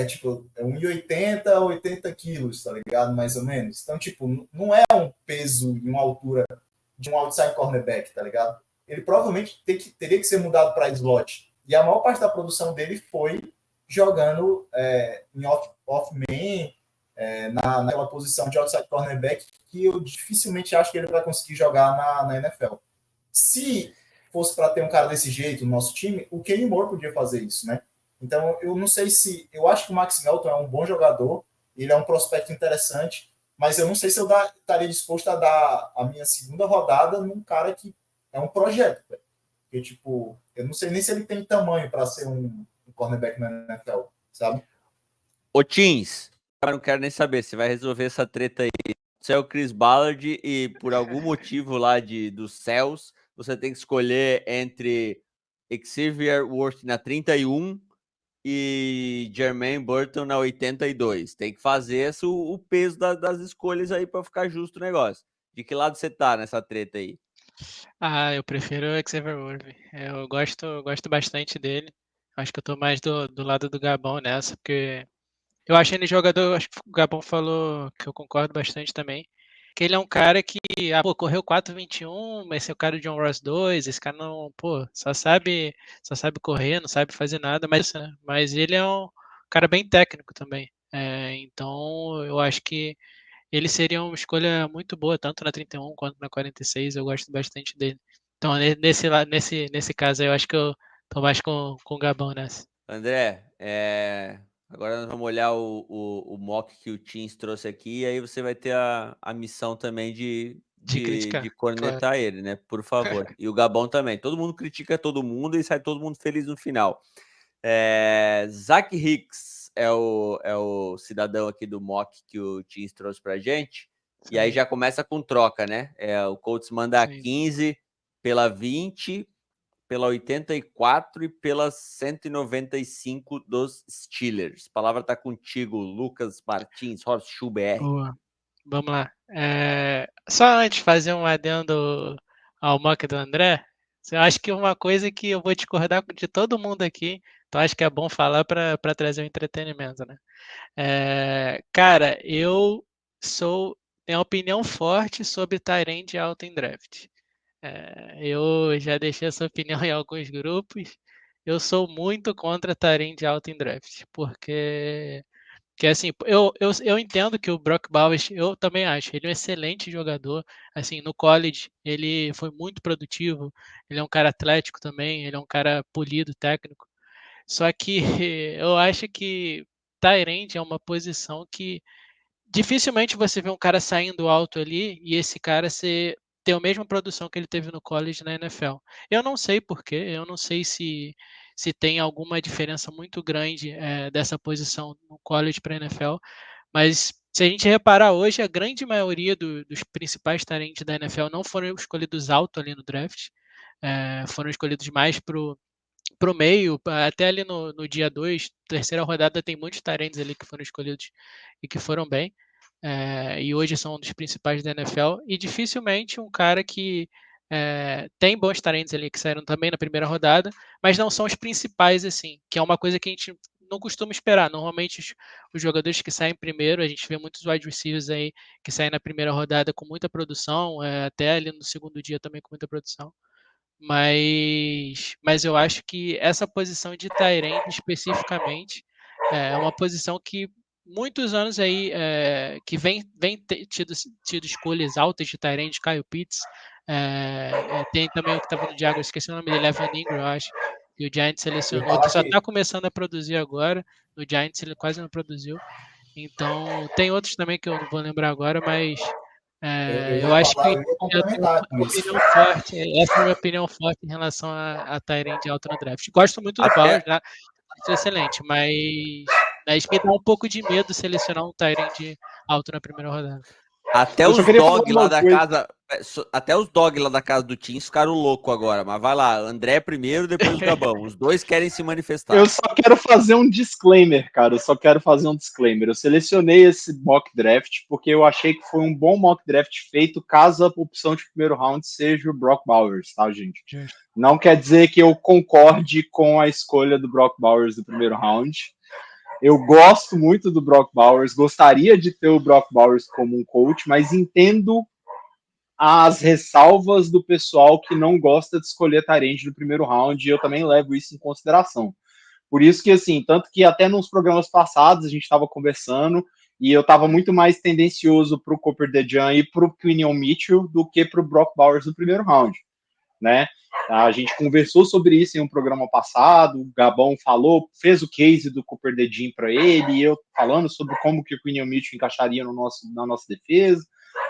Tipo, 1,80, 80 quilos, tá ligado? Mais ou menos. Então, tipo, não é um peso e uma altura de um outside cornerback, tá ligado? Ele provavelmente teria que ser mudado para slot. E a maior parte da produção dele foi jogando em off-man, naquela posição de outside cornerback, que eu dificilmente acho que ele vai conseguir jogar na NFL. Se fosse para ter um cara desse jeito no nosso time, o Kenny Moore podia fazer isso, né? Então, eu não sei se... Eu acho que o Max Melton é um bom jogador, ele é um prospecto interessante, mas eu não sei se eu estaria disposto a dar a minha segunda rodada num cara que é um projeto, velho. Porque, tipo, eu não sei nem se ele tem tamanho para ser um cornerback na NFL, sabe? Ô, Teams, eu não quero nem saber, você vai resolver essa treta aí. Você é o Chris Ballard e por algum motivo lá dos céus, você tem que escolher entre Xavier Worth na 31 e Jermaine Burton na 82. Tem que fazer o peso das escolhas aí para ficar justo o negócio. De que lado você tá nessa treta aí? Ah, eu prefiro o Xavier Worthy. Eu gosto bastante dele. Acho que eu tô mais do lado do Gabão nessa, porque eu achei ele jogador, acho que o Gabão falou que eu concordo bastante também, que ele é um cara que, pô, correu 4,21, mas esse é o cara de John Ross 2, esse cara não, pô, só sabe correr, não sabe fazer nada, mas ele é um cara bem técnico também. Então, eu acho que ele seria uma escolha muito boa, tanto na 31 quanto na 46, eu gosto bastante dele. Então, nesse caso aí, eu acho que eu tô mais com o Gabão nessa. André, agora nós vamos olhar o mock que o Teams trouxe aqui, e aí você vai ter a missão também De de criticar, cornetar ele, né? Por favor. E o Gabão também. Todo mundo critica todo mundo e sai todo mundo feliz no final. Zach Hicks é o cidadão aqui do mock que o Teams trouxe pra gente. E aí já começa com troca, né? O Colts manda Sim. 15 pela 20, pela 84 e pela 195 dos Steelers. A palavra está contigo, Lucas Martins, Horst Schubert. Boa. Vamos lá. Só antes de fazer um adendo ao mock do André, eu acho que uma coisa que eu vou discordar de todo mundo aqui, então acho que é bom falar para trazer o entretenimento, né? Cara, tenho uma opinião forte sobre Tyrande alto em draft. Eu já deixei essa opinião em alguns grupos. Eu sou muito contra Tyrande alto em draft, porque Que assim, eu entendo que o Brock Bowers, eu também acho, ele é um excelente jogador. Assim, no college, ele foi muito produtivo, ele é um cara atlético também, ele é um cara polido, técnico. Só que eu acho que tight end é uma posição que dificilmente você vê um cara saindo alto ali e esse cara ter a mesma produção que ele teve no college na NFL. Eu não sei por quê, eu não sei se tem alguma diferença muito grande dessa posição no college para a NFL, mas se a gente reparar hoje, a grande maioria dos principais talentos da NFL não foram escolhidos alto ali no draft, foram escolhidos mais pro meio, até ali no dia 2, terceira rodada, tem muitos talentos ali que foram escolhidos e que foram bem. E hoje são um dos principais da NFL. E dificilmente um cara que tem bons talentos ali que saíram também na primeira rodada, mas não são os principais, assim, que é uma coisa que a gente não costuma esperar. Normalmente os jogadores que saem primeiro, a gente vê muitos wide receivers aí que saem na primeira rodada com muita produção, até ali no segundo dia também com muita produção. Mas eu acho que essa posição de tight end especificamente é uma posição que muitos anos aí que vem tido escolhas altas de tight end, Kyle Pitts, tem também o que estava no Jaguars, esqueci o nome dele, Evan Ingram, eu acho, que o Giants Eu ia selecionou, que falar só que está começando a produzir agora. No Giants ele quase não produziu. Então tem outros também que eu não vou lembrar agora, mas eu eu ia acho falar, que eu ia eu tenho complementar com uma isso. opinião forte, essa é a minha opinião forte em relação a Tyrande alta no draft. Gosto muito do Bowers, Até, né? Acho excelente, mas me dá um pouco de medo selecionar um Tyrande alto na primeira rodada. até Eu só os queria falar dog lá uma da coisa. casa. Até os dog lá da casa do Tim ficaram loucos agora. Mas vai lá, André primeiro, depois o Gabão. Os dois querem se manifestar. Eu só quero fazer um disclaimer, cara. Eu só quero fazer um disclaimer. Eu selecionei esse mock draft porque eu achei que foi um bom mock draft feito caso a opção de primeiro round seja o Brock Bowers, tá, gente? Justo. Não quer dizer que eu concorde com a escolha do Brock Bowers do primeiro round. Eu gosto muito do Brock Bowers, gostaria de ter o Brock Bowers como um coach, mas entendo as ressalvas do pessoal que não gosta de escolher tarente no primeiro round, e eu também levo isso em consideração. Por isso que, assim, tanto que até nos programas passados a gente estava conversando e eu estava muito mais tendencioso para o Cooper DeJean e para o Quinion Mitchell do que para o Brock Bowers no primeiro round, né? A gente conversou sobre isso em um programa passado, o Gabão falou, fez o case do Cooper DeJean para ele, e eu falando sobre como que o Quinion Mitchell encaixaria na nossa defesa,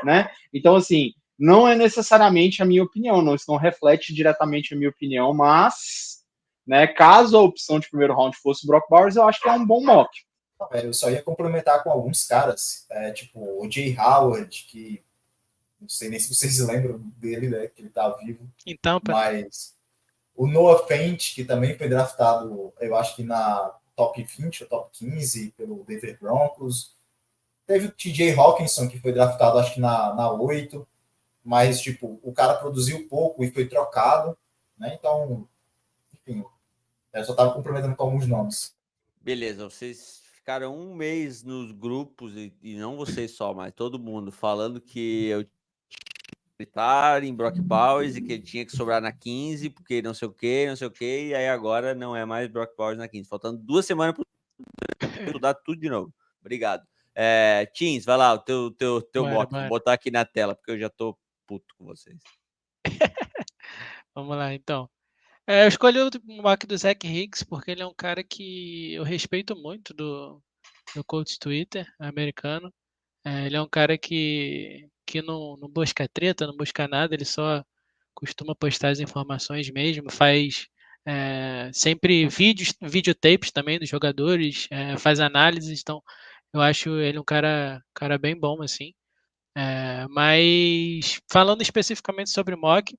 né? Então, assim, não é necessariamente a minha opinião, não reflete diretamente a minha opinião, mas, né, caso a opção de primeiro round fosse o Brock Bowers, eu acho que é um bom mock. Eu só ia complementar com alguns caras, tipo o Jay Howard, que não sei nem se vocês lembram dele, né, que ele tá vivo. Então, mas o Noah Fant, que também foi draftado, eu acho que na top 20 ou top 15 pelo Denver Broncos. Teve o TJ Hawkinson, que foi draftado, acho que na 8, mas, tipo, o cara produziu pouco e foi trocado, né? Então, enfim, eu só estava complementando com alguns nomes. Beleza, vocês ficaram um mês nos grupos, e não vocês só, mas todo mundo, falando que eu tinha em Brock Bowers e que ele tinha que sobrar na 15, porque não sei o que, e aí agora não é mais Brock Bowers na 15. Faltando 2 semanas para estudar tudo de novo. Obrigado. Teams, vai lá, o teu mock. Vou botar aqui na tela, porque eu já tô puto com vocês. Vamos lá, então. Eu escolhi o mock do Zach Higgs porque ele é um cara que eu respeito muito do coach Twitter americano. Ele é um cara que não busca treta, não busca nada, ele só costuma postar as informações mesmo, faz sempre videotapes também dos jogadores, faz análises, então eu acho ele um cara bem bom, assim. Mas falando especificamente sobre mock,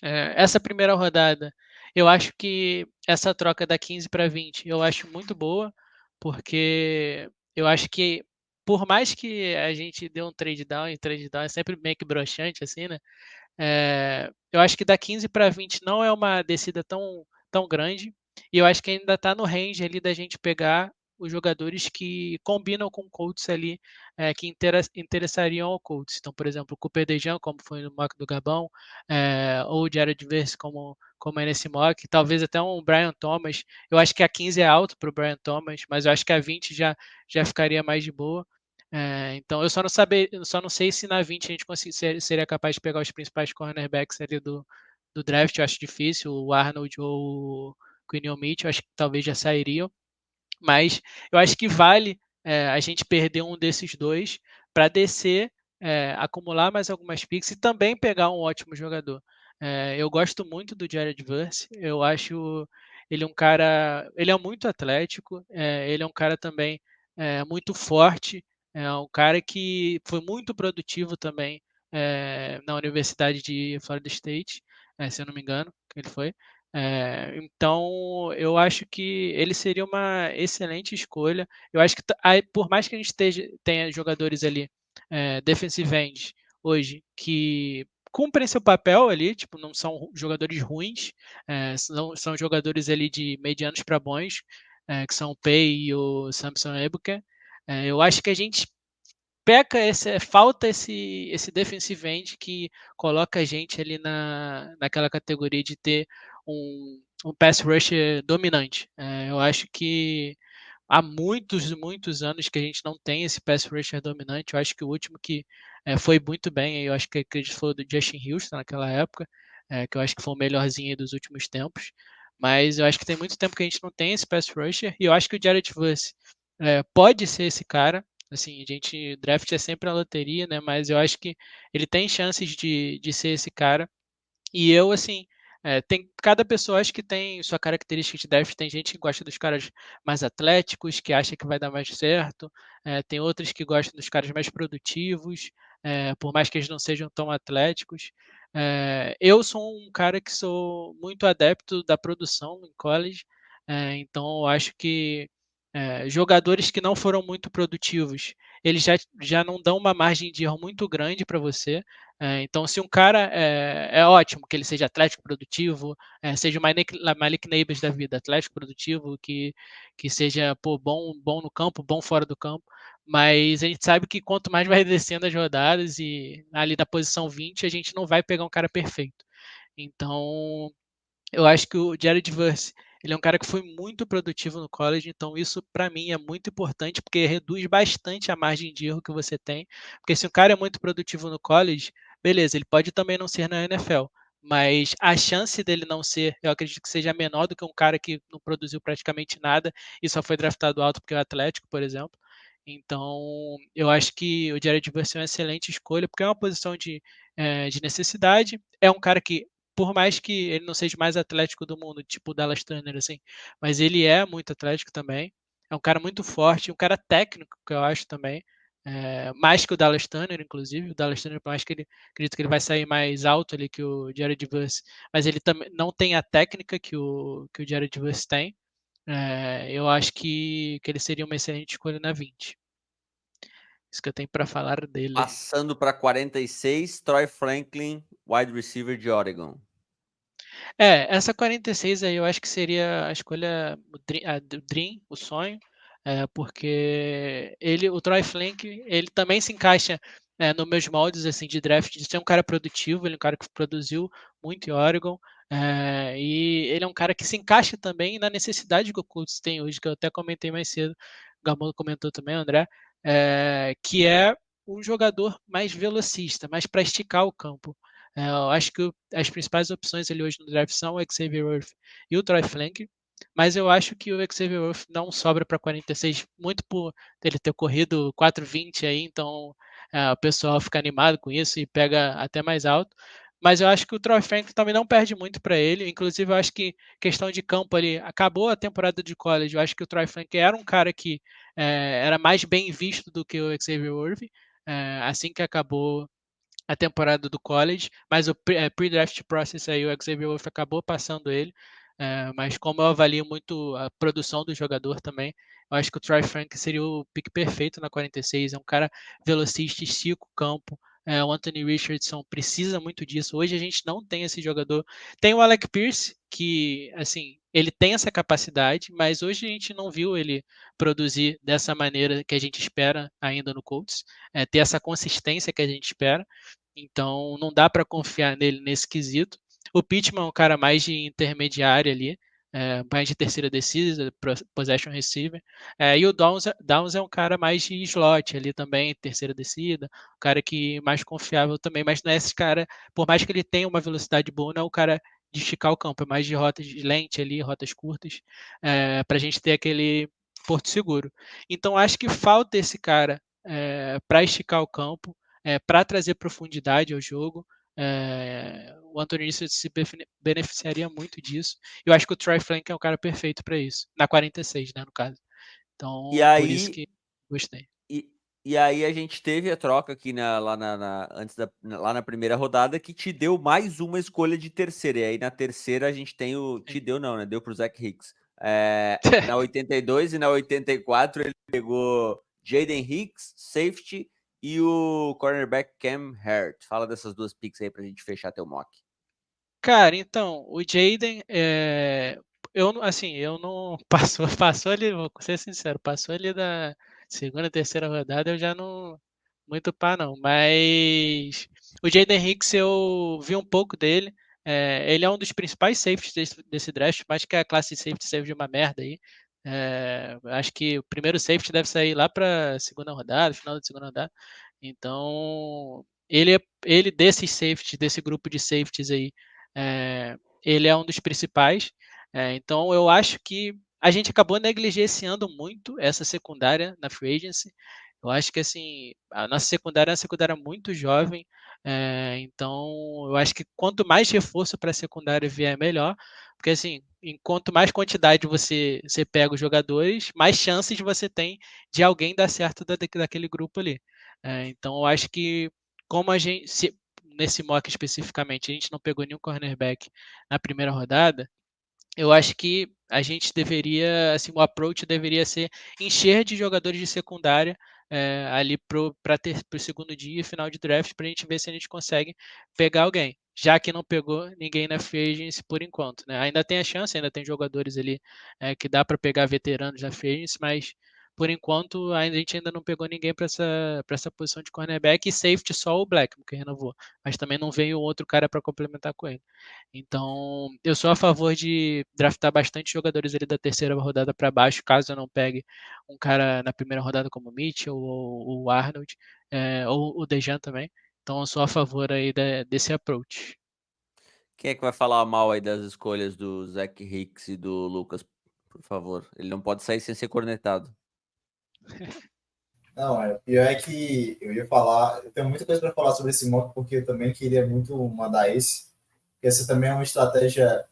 essa primeira rodada, eu acho que essa troca da 15 para 20 eu acho muito boa, porque eu acho que por mais que a gente dê um trade down, e trade down é sempre meio que broxante, assim, né? Eu acho que da 15 para 20 não é uma descida tão grande, e eu acho que ainda está no range ali da gente pegar os jogadores que combinam com o Colts ali, que interessariam ao Colts. Então, por exemplo, o Cooper DeJean, como foi no mock do Gabão, ou o Jared Verse, como é nesse mock, talvez até um Brian Thomas. Eu acho que a 15 é alto para o Brian Thomas, mas eu acho que a 20 já ficaria mais de boa. Então, eu só não sei se na 20 a gente seria capaz de pegar os principais cornerbacks ali do draft. Eu acho difícil, o Arnold ou o Quinion Mitchell, acho que talvez já sairiam. Mas eu acho que vale a gente perder um desses dois para descer, acumular mais algumas picks e também pegar um ótimo jogador. Eu gosto muito do Jared Verse, eu acho ele um cara, ele é muito atlético, ele é um cara também muito forte, é um cara que foi muito produtivo também na Universidade de Florida State, se eu não me engano, que ele foi. Então, eu acho que ele seria uma excelente escolha. Eu acho que, por mais que a gente tenha jogadores ali, defensive ends, hoje, que cumprem seu papel ali, tipo, não são jogadores ruins, são jogadores ali de medianos para bons, que são o Pay e o Samson Ebukam. Eu acho que a gente falta esse defensive end que coloca a gente ali naquela categoria de ter um pass rusher dominante. Eu acho que há muitos anos que a gente não tem esse pass rusher dominante. Eu acho que o último que foi muito bem, eu acho que acredito foi o do Justin Houston naquela época, que eu acho que foi o melhorzinho dos últimos tempos. Mas eu acho que tem muito tempo que a gente não tem esse pass rusher, e eu acho que o Jared Verse pode ser esse cara. Assim, a gente, draft é sempre a loteria, né? Mas eu acho que ele tem chances de ser esse cara. E eu, assim, tem cada pessoa acho que tem sua característica de draft. Tem gente que gosta dos caras mais atléticos, que acha que vai dar mais certo. Tem outros que gostam dos caras mais produtivos, por mais que eles não sejam tão atléticos. Eu sou um cara que sou muito adepto da produção em college, então eu acho que jogadores que não foram muito produtivos, eles já não dão uma margem de erro muito grande para você. Então, se um cara é ótimo, que ele seja atlético, produtivo, seja o Malik Neighbors da vida, atlético, produtivo, que seja bom no campo, bom fora do campo, mas a gente sabe que quanto mais vai descendo as rodadas e ali da posição 20, a gente não vai pegar um cara perfeito. Então, eu acho que o Jared Verse, ele é um cara que foi muito produtivo no college, então isso para mim é muito importante, porque reduz bastante a margem de erro que você tem. Porque se um cara é muito produtivo no college, beleza, ele pode também não ser na NFL, mas a chance dele não ser, eu acredito que seja menor do que um cara que não produziu praticamente nada e só foi draftado alto porque é o Atlético, por exemplo. Então, eu acho que o Jared Verse é uma excelente escolha, porque é uma posição de necessidade. É um cara que, por mais que ele não seja o mais atlético do mundo, tipo o Dallas Turner, assim, mas ele é muito atlético também. É um cara muito forte, um cara técnico, que eu acho também. Mais que o Dallas Turner, inclusive. O Dallas Turner, por mais que ele acredito que ele vai sair mais alto ali que o Jared Verse, mas ele também não tem a técnica que o Jared Verse tem. Eu acho que ele seria uma excelente escolha na 20. Isso que eu tenho para falar dele. Passando para 46, Troy Franklin, wide receiver de Oregon. Essa 46 aí eu acho que seria a escolha do Dream, o sonho, porque o Troy Franklin, ele também se encaixa nos meus moldes assim, de draft, de ser um cara produtivo, ele é um cara que produziu muito em Oregon, e ele é um cara que se encaixa também na necessidade que o Colts tem hoje, que eu até comentei mais cedo, o Gamondo comentou também, André, que é um jogador mais velocista, mais para esticar o campo. Eu acho que as principais opções ali hoje no draft são o Xavier Worth e o Troy Franklin, mas eu acho que o Xavier Worth não sobra para 46, muito por ele ter corrido 4,20 aí, então o pessoal fica animado com isso e pega até mais alto. Mas eu acho que o Troy Franklin também não perde muito para ele. Inclusive, eu acho que questão de campo ali, acabou a temporada de college. Eu acho que o Troy Franklin era um cara que era mais bem visto do que o Xavier Worth. Assim que acabou a temporada do college, mas o pre-draft process aí, o Xavier Wolf acabou passando ele, mas como eu avalio muito a produção do jogador também, eu acho que o Troy Frank seria o pick perfeito na 46, é um cara velocista, estica o campo, o Anthony Richardson precisa muito disso, hoje a gente não tem esse jogador, tem o Alec Pierce, que, assim, ele tem essa capacidade, mas hoje a gente não viu ele produzir dessa maneira que a gente espera ainda no Colts, ter essa consistência que a gente espera. Então não dá para confiar nele nesse quesito. O Pittman é um cara mais de intermediária ali, mais de terceira descida, possession receiver. E o Downs é um cara mais de slot ali também, terceira descida, um cara que mais confiável também, mas não é esse cara, por mais que ele tenha uma velocidade boa, não é o cara de esticar o campo, é mais de rotas de lente ali, rotas curtas, para a gente ter aquele porto seguro. Então acho que falta esse cara para esticar o campo, para trazer profundidade ao jogo. O Anthony se beneficiaria muito disso. Eu acho que o Troy Frank é um cara perfeito para isso, na 46, né, no caso. E Então, por isso aí, que gostei. e aí a gente teve a troca aqui lá na primeira rodada que te deu mais uma escolha de terceira. E aí na terceira a gente tem o. Te deu, não, né? Deu pro Zach Hicks. Na 82 e na 84 ele pegou Jaden Hicks, safety, e o cornerback Cam Hart. Fala dessas duas picks aí pra gente fechar teu mock. Cara, então, o Jaden, eu não passou ali, vou ser sincero, passou ali da segunda, terceira rodada, eu já não muito pá não, mas o Jaden Hicks eu vi um pouco dele, ele é um dos principais safeties desse draft, mas que a classe de safety saiu de uma merda aí. Acho que o primeiro safety deve sair lá para segunda rodada, final da segunda rodada. Então, ele desses safeties, desse grupo de safeties aí, ele é um dos principais. Então, eu acho que a gente acabou negligenciando muito essa secundária na free agency. Eu acho que assim, a nossa secundária é uma secundária muito jovem. Então, eu acho que quanto mais reforço para a secundária vier, melhor. Porque assim, quanto mais quantidade você pega os jogadores, mais chances você tem de alguém dar certo daquele grupo ali. Então, eu acho que como a gente, nesse mock especificamente, a gente não pegou nenhum cornerback na primeira rodada, eu acho que a gente deveria, assim, o approach deveria ser encher de jogadores de secundária ali para ter para o segundo dia, final de draft, para a gente ver se a gente consegue pegar alguém. Já que não pegou ninguém na free agency por enquanto, né? Ainda tem a chance, ainda tem jogadores ali que dá para pegar veteranos na free agency, mas por enquanto a gente ainda não pegou ninguém para essa posição de cornerback e safety só o Blackman que renovou, mas também não veio outro cara para complementar com ele. Então, eu sou a favor de draftar bastante jogadores ali da terceira rodada para baixo, caso eu não pegue um cara na primeira rodada como o Mitchell ou o Arnold, ou o Dejan também. Então, eu sou a favor aí desse approach. Quem é que vai falar mal aí das escolhas do Zach Hicks e do Lucas, por favor? Ele não pode sair sem ser cornetado. Não, pior é que eu ia falar, eu tenho muita coisa para falar sobre esse mock, porque eu também queria muito mandar esse, porque essa também é uma estratégia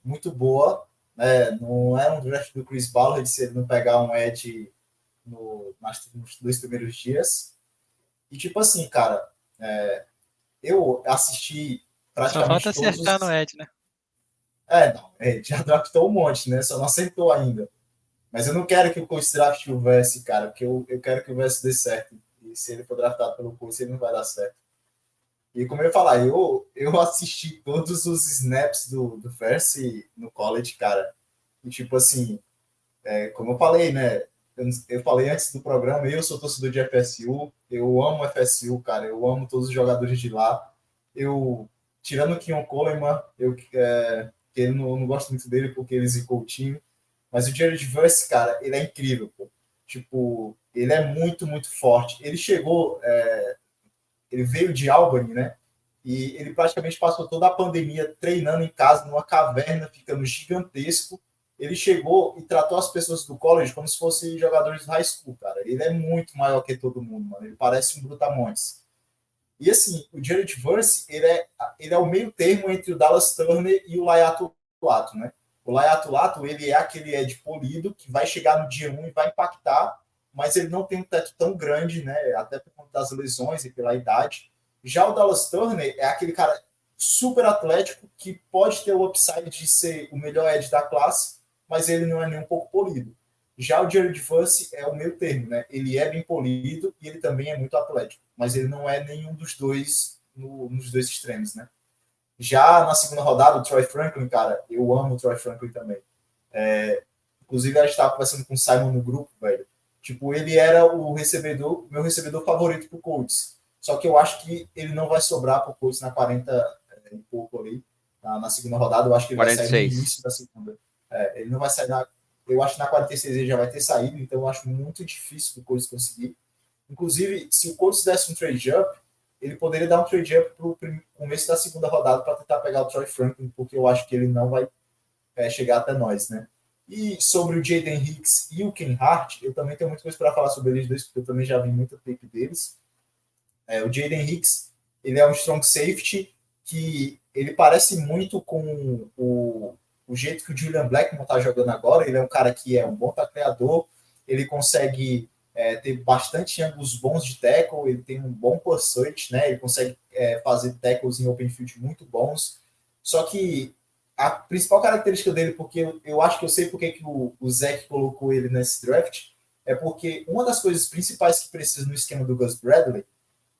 muito boa, né? Não é um draft do Chris Ballard se ele não pegar um edge nos 2 primeiros dias. E tipo assim, cara, eu assisti Só falta praticamente todos acertar no os. Ed, né? Não, já draftou um monte, né? Só não acertou ainda. Mas eu não quero que o Colts draft o Verse, cara, porque eu quero que o Verse dê certo. E se ele for draftado pelo Colts, ele não vai dar certo. E como eu ia falar, eu assisti todos os snaps do Verse no college, cara. E tipo assim, como eu falei, né? Eu falei antes do programa, eu sou torcedor de FSU, eu amo FSU, cara, eu amo todos os jogadores de lá. Tirando o Keon Coleman, eu não gosto muito dele porque ele zicou o time. Mas o Jared Verse, cara, ele é incrível, pô. Tipo, ele é muito, muito forte. Ele veio de Albany, né? E ele praticamente passou toda a pandemia treinando em casa, numa caverna, ficando gigantesco. Ele chegou e tratou as pessoas do college como se fossem jogadores de high school, cara. Ele é muito maior que todo mundo, mano. Ele parece um brutamontes. E assim, o Jared Verse, ele é o meio termo entre o Dallas Turner e o Laiato Lato, né? O Laiato Lato, ele é aquele Ed polido que vai chegar no dia 1 e vai impactar, mas ele não tem um teto tão grande, né? Até por conta das lesões e pela idade. Já o Dallas Turner é aquele cara super atlético que pode ter o upside de ser o melhor Ed da classe, mas ele não é nem um pouco polido. Já o Jared Verse é o meio termo, né? Ele é bem polido e ele também é muito atlético, mas ele não é nenhum dos dois nos dois extremos, né? Já na segunda rodada, o Troy Franklin, cara, eu amo o Troy Franklin também. Inclusive, a gente estava conversando com o Simon no grupo, velho. Tipo, ele era meu recebedor favorito pro Colts. Só que eu acho que ele não vai sobrar pro Colts na 40 e pouco ali, na segunda rodada. Eu acho que ele 46. vai sair no início da segunda. Ele não vai sair eu acho que na 46 ele já vai ter saído, então eu acho muito difícil do Colts conseguir. Inclusive, se o Colts desse um trade-up, ele poderia dar um trade-up pro começo da segunda rodada para tentar pegar o Troy Franklin, porque eu acho que ele não vai chegar até nós, né? E sobre o Jaden Hicks e o Ken Hart, eu também tenho muita coisa para falar sobre eles dois, porque eu também já vi muita tape deles. O Jaden Hicks, ele é um strong safety que ele parece muito com o jeito que o Julian Blackmon está jogando agora. Ele é um cara que é um bom tacleador, ele consegue ter bastante ângulos bons de tackle, ele tem um bom pursuit, né? Ele consegue fazer tackles em open field muito bons. Só que a principal característica dele, porque eu acho que eu sei porque que o Zach colocou ele nesse draft, é porque uma das coisas principais que precisa no esquema do Gus Bradley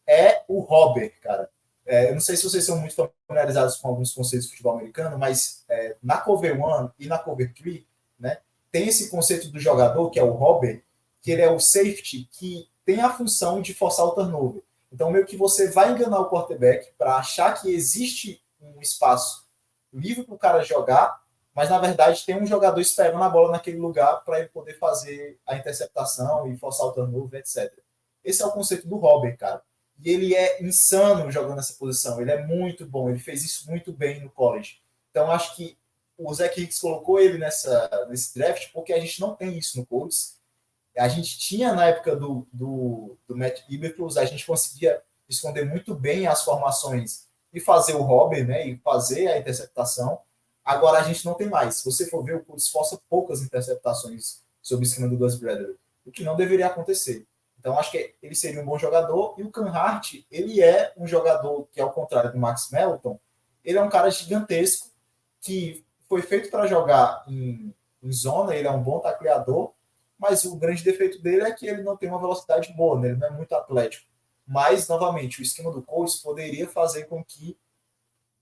é o robber, cara. Eu não sei se vocês são muito familiarizados com alguns conceitos de futebol americano, mas na Cover 1 e na Cover 3, né, tem esse conceito do jogador, que é o robber, que ele é o safety que tem a função de forçar o turnover. Então, meio que você vai enganar o quarterback para achar que existe um espaço livre para o cara jogar, mas na verdade tem um jogador esperando a bola naquele lugar para ele poder fazer a interceptação e forçar o turnover, etc. Esse é o conceito do robber, cara. E ele é insano jogando nessa posição. Ele é muito bom. Ele fez isso muito bem no college. Então, acho que o Zach Hicks colocou ele nesse draft porque a gente não tem isso no Colts. A gente tinha, na época do Matt Eberflus, a gente conseguia esconder muito bem as formações e fazer o robber, né, e fazer a interceptação. Agora a gente não tem mais. Se você for ver, o Colts força poucas interceptações sob o esquema do Gus Bradley, o que não deveria acontecer. Então, acho que ele seria um bom jogador. E o Ken Hart, ele é um jogador que, ao contrário do Max Melton, ele é um cara gigantesco que foi feito para jogar em zona, ele é um bom tacleador, mas o grande defeito dele é que ele não tem uma velocidade boa, né? Ele não é muito atlético. Mas, novamente, o esquema do Colts poderia fazer com que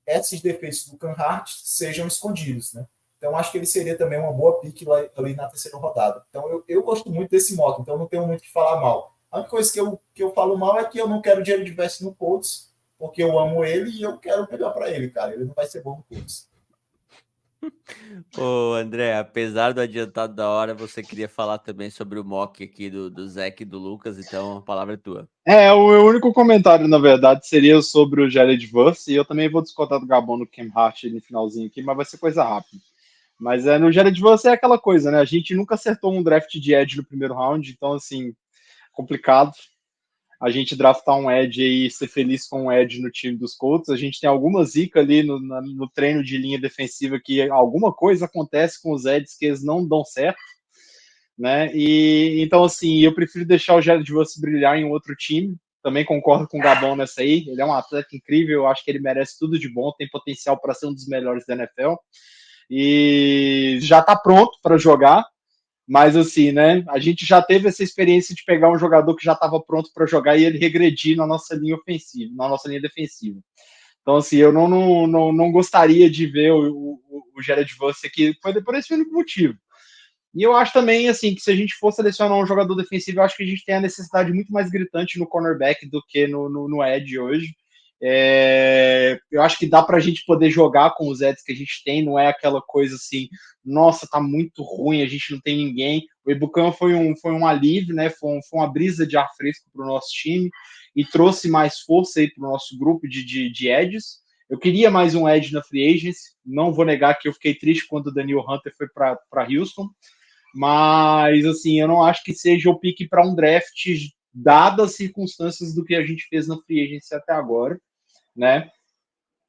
esses defeitos do Ken Hart sejam escondidos, né? Então, acho que ele seria também uma boa pick ali na terceira rodada. Então, eu gosto muito desse mock, então não tenho muito o que falar mal. A única coisa que eu falo mal é que eu não quero o Jared Vest no Colts, porque eu amo ele e eu quero o melhor para ele, cara. Ele não vai ser bom no Colts. Ô, André, apesar do adiantado da hora, você queria falar também sobre o mock aqui do Zach e do Lucas, então a palavra é tua. O meu único comentário, na verdade, seria sobre o Jared Verse, e eu também vou discordar do Gabon no Ken Hart no finalzinho aqui, mas vai ser coisa rápida. Mas no Jared Verse é aquela coisa, né? A gente nunca acertou um draft de edge no primeiro round, então, assim, complicado a gente draftar um edge e ser feliz com um edge no time dos Colts. A gente tem alguma zica ali no treino de linha defensiva que alguma coisa acontece com os edges que eles não dão certo, né? E então, assim, eu prefiro deixar o Jared Verse brilhar em outro time. Também concordo com o Gabon nessa aí. Ele é um atleta incrível, eu acho que ele merece tudo de bom, tem potencial para ser um dos melhores da NFL. E já está pronto para jogar. Mas assim, né? A gente já teve essa experiência de pegar um jogador que já estava pronto para jogar e ele regredir na nossa linha ofensiva, na nossa linha defensiva. Então, assim, eu não gostaria de ver o Jared Verse aqui por esse único motivo. E eu acho também, assim, que se a gente for selecionar um jogador defensivo, eu acho que a gente tem a necessidade muito mais gritante no cornerback do que no edge hoje. Eu acho que dá pra gente poder jogar com os edges que a gente tem, não é aquela coisa assim, nossa, tá muito ruim, a gente não tem ninguém. O Ebukan foi um alívio, né? Foi uma brisa de ar fresco pro nosso time e trouxe mais força aí pro nosso grupo de edges. Eu queria mais um edge na free agency, não vou negar que eu fiquei triste quando o Daniel Hunter foi para Houston, mas assim, eu não acho que seja o pique para um draft dadas as circunstâncias do que a gente fez na free agency até agora, né?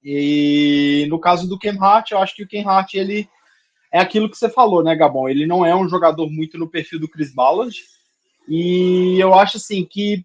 E no caso do Ken Hart, eu acho que o Ken Hart, ele é aquilo que você falou, né, Gabon? Ele não é um jogador muito no perfil do Chris Ballard, e eu acho assim que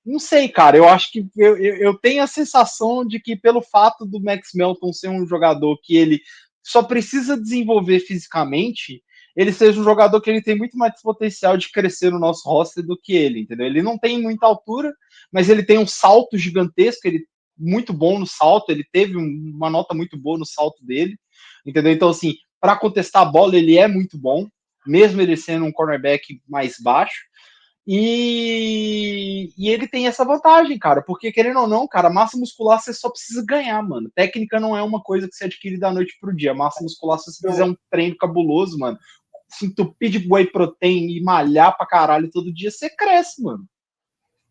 não sei, cara, eu acho que eu tenho a sensação de que pelo fato do Max Melton ser um jogador que ele só precisa desenvolver fisicamente, ele seja um jogador que ele tem muito mais potencial de crescer no nosso roster do que ele, entendeu? Ele não tem muita altura, mas ele tem um salto gigantesco, ele muito bom no salto, ele teve uma nota muito boa no salto dele, entendeu? Então, assim, para contestar a bola, ele é muito bom, mesmo ele sendo um cornerback mais baixo. E ele tem essa vantagem, cara, porque querendo ou não, cara, massa muscular você só precisa ganhar, mano. Técnica não é uma coisa que você adquire da noite pro dia. Massa muscular, se você fizer um treino cabuloso, mano, se entupir de whey protein e malhar pra caralho todo dia, você cresce, mano.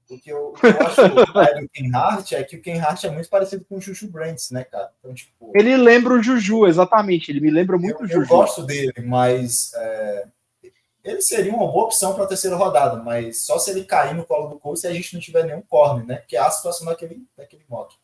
O que eu acho do Ken Hart é que o Ken Hart é muito parecido com o Juju Brents, né, cara? Então, tipo, ele lembra o Juju, exatamente. Ele me lembra muito o Juju. Eu gosto dele, mas ele seria uma boa opção para a terceira rodada, mas só se ele cair no colo do Colts se a gente não tiver nenhum corner, né? Que é a situação daquele modo.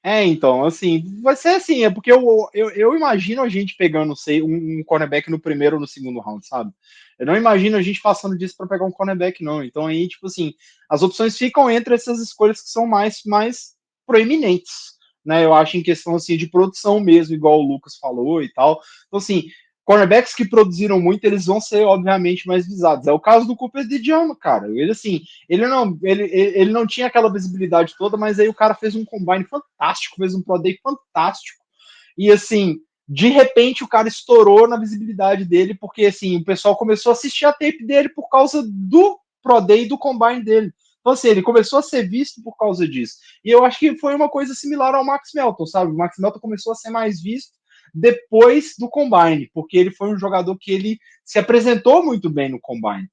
Então, assim, vai ser assim, é porque eu imagino a gente pegando um cornerback no primeiro ou no segundo round, sabe? Eu não imagino a gente passando disso para pegar um cornerback, não. Então aí, tipo assim, as opções ficam entre essas escolhas que são mais proeminentes, né? Eu acho em questão, assim, de produção mesmo, igual o Lucas falou e tal. Então, assim, cornerbacks que produziram muito, eles vão ser, obviamente, mais visados. É o caso do Cooper DeJong, cara. Ele, assim, ele não tinha aquela visibilidade toda, mas aí o cara fez um combine fantástico, fez um Pro Day fantástico. E, assim, de repente o cara estourou na visibilidade dele, porque, assim, o pessoal começou a assistir a tape dele por causa do Pro Day e do combine dele. Então, assim, ele começou a ser visto por causa disso. E eu acho que foi uma coisa similar ao Max Melton, sabe? O Max Melton começou a ser mais visto depois do Combine, porque ele foi um jogador que ele se apresentou muito bem no Combine,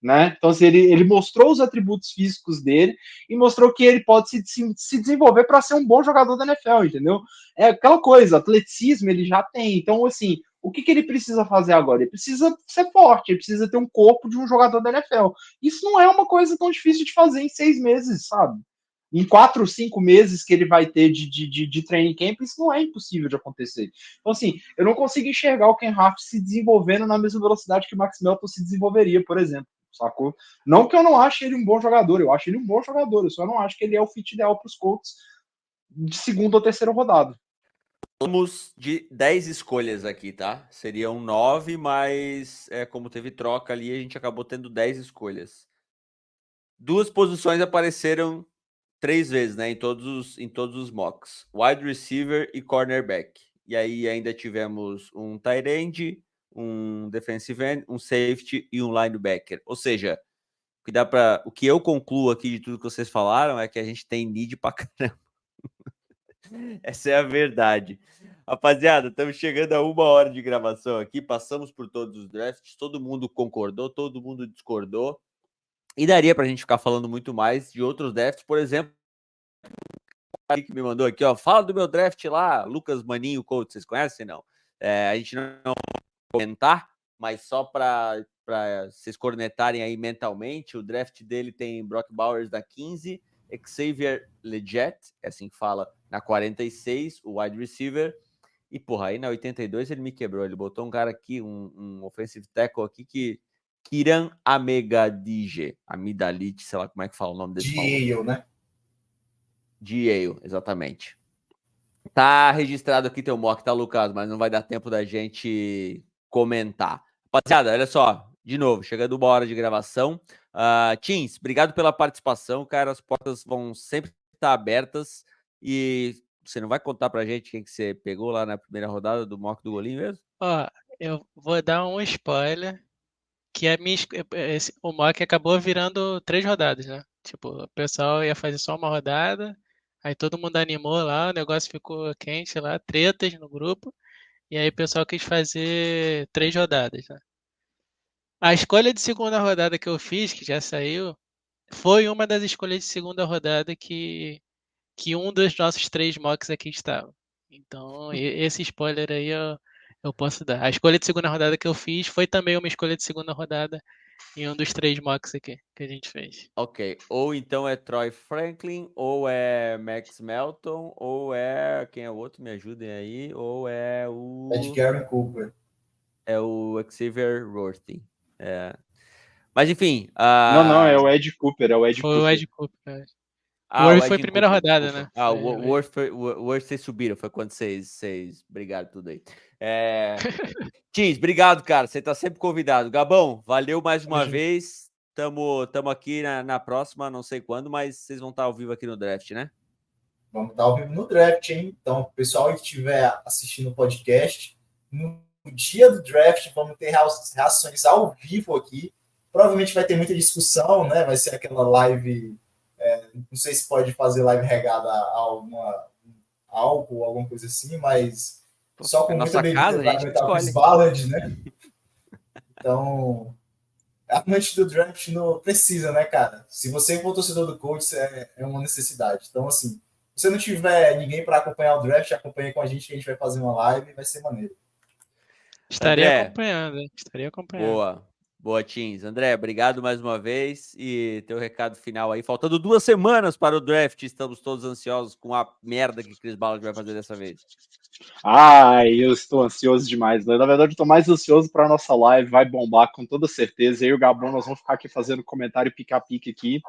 né? Então, assim, ele mostrou os atributos físicos dele e mostrou que ele pode se desenvolver para ser um bom jogador da NFL, entendeu? É aquela coisa, atleticismo ele já tem. Então, assim, o que ele precisa fazer agora? Ele precisa ser forte, ele precisa ter um corpo de um jogador da NFL. Isso não é uma coisa tão difícil de fazer em 6 meses, sabe? Em 4 ou 5 meses que ele vai ter de training camp, isso não é impossível de acontecer. Então, assim, eu não consigo enxergar o Ken Hart se desenvolvendo na mesma velocidade que o Max Melton se desenvolveria, por exemplo, sacou? Não que eu não ache ele um bom jogador, eu acho ele um bom jogador, eu só não acho que ele é o fit ideal para os Colts de segunda ou terceira rodada. Falamos de 10 escolhas aqui, tá? Seriam 9, mas como teve troca ali, a gente acabou tendo 10 escolhas. 2 posições apareceram 3 vezes, né? Em todos os mocks. Wide receiver e cornerback. E aí ainda tivemos um tight end, um defensive end, um safety e um linebacker. Ou seja, o que eu concluo aqui de tudo que vocês falaram é que a gente tem need pra caramba. Essa é a verdade. Rapaziada, estamos chegando a 1 hora de gravação aqui. Passamos por todos os drafts. Todo mundo concordou, todo mundo discordou. E daria pra gente ficar falando muito mais de outros drafts. Por exemplo, que me mandou aqui, ó, fala do meu draft lá, Lucas Maninho Coach, vocês conhecem, não? A gente não vai comentar, mas só para vocês cornetarem aí mentalmente, o draft dele tem Brock Bowers na 15, Xavier Legette, é assim que fala, na 46, o wide receiver, e porra, aí na 82 ele me quebrou, ele botou um cara aqui, um offensive tackle aqui que Kiran Amidalite, sei lá como é que fala o nome desse maluco. De Yale, né? De Yale, exatamente. Tá registrado aqui teu mock, tá, Lucas? Mas não vai dar tempo da gente comentar. Rapaziada, olha só, de novo, chegando 1 hora de gravação. Teams, obrigado pela participação, cara. As portas vão sempre estar abertas. E você não vai contar pra gente quem que você pegou lá na primeira rodada do mock do Golinho mesmo? Ó, eu vou dar um spoiler, que o mock acabou virando 3 rodadas, né? Tipo, o pessoal ia fazer só uma rodada, aí todo mundo animou lá, o negócio ficou quente lá, tretas no grupo, e aí o pessoal quis fazer 3 rodadas, né? A escolha de segunda rodada que eu fiz, que já saiu, foi uma das escolhas de segunda rodada que um dos nossos 3 mocks aqui estava. Então, esse spoiler aí eu posso dar. A escolha de segunda rodada que eu fiz foi também uma escolha de segunda rodada em um dos 3 mocks aqui que a gente fez. Ok, ou então é Troy Franklin, ou é Max Melton, ou é... Quem é o outro? Me ajudem aí. Ou é o... É de Gary Cooper. É o Xavier Worthy. Mas enfim... Não, é o Ed Cooper, Foi o Ed Cooper. O o Worthy Ed foi a primeira Cooper, rodada, desculpa. né? O Worth vocês subiram, foi quando vocês brigaram tudo aí. Tins, obrigado, cara. Você tá sempre convidado. Gabão, valeu mais uma vez. Tamo aqui na próxima, não sei quando, mas vocês vão estar ao vivo aqui no draft, né? Vamos estar ao vivo no draft, hein? Então, o pessoal que estiver assistindo o podcast, no dia do draft, vamos ter reações ao vivo aqui. Provavelmente vai ter muita discussão, né? Vai ser aquela live, não sei se pode fazer live regada a álcool, alguma coisa assim, mas só com muita bebida para aguentar o Chris Ballard, né? Então, a noite do draft não precisa, né, cara? Se você for torcedor do Colts, é uma necessidade. Então, assim, se você não tiver ninguém para acompanhar o draft, acompanhe com a gente, que a gente vai fazer uma live e vai ser maneiro. Estaria acompanhando, hein? Estaria acompanhando. Boa, Teams. André, obrigado mais uma vez e teu recado final aí. Faltando 2 semanas para o draft, estamos todos ansiosos com a merda que Chris Ballard vai fazer dessa vez. Eu estou ansioso demais, né? Na verdade, eu estou mais ansioso para a nossa live, vai bombar com toda certeza. Eu e o Gabão, nós vamos ficar aqui fazendo comentário pica-pica aqui,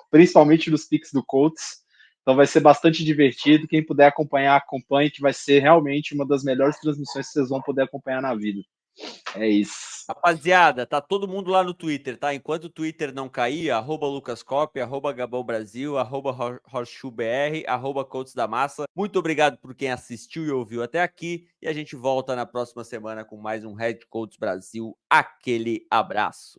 principalmente nos picks do Colts. Então vai ser bastante divertido. Quem puder acompanhar, acompanhe, que vai ser realmente uma das melhores transmissões que vocês vão poder acompanhar na vida. É isso. Rapaziada, tá todo mundo lá no Twitter, tá? Enquanto o Twitter não cair, @LucasCop, @GabãoBrasil, @HorseshoeBR, @Colts da Massa. Muito obrigado por quem assistiu e ouviu até aqui. E a gente volta na próxima semana com mais um Head Colts Brasil. Aquele abraço.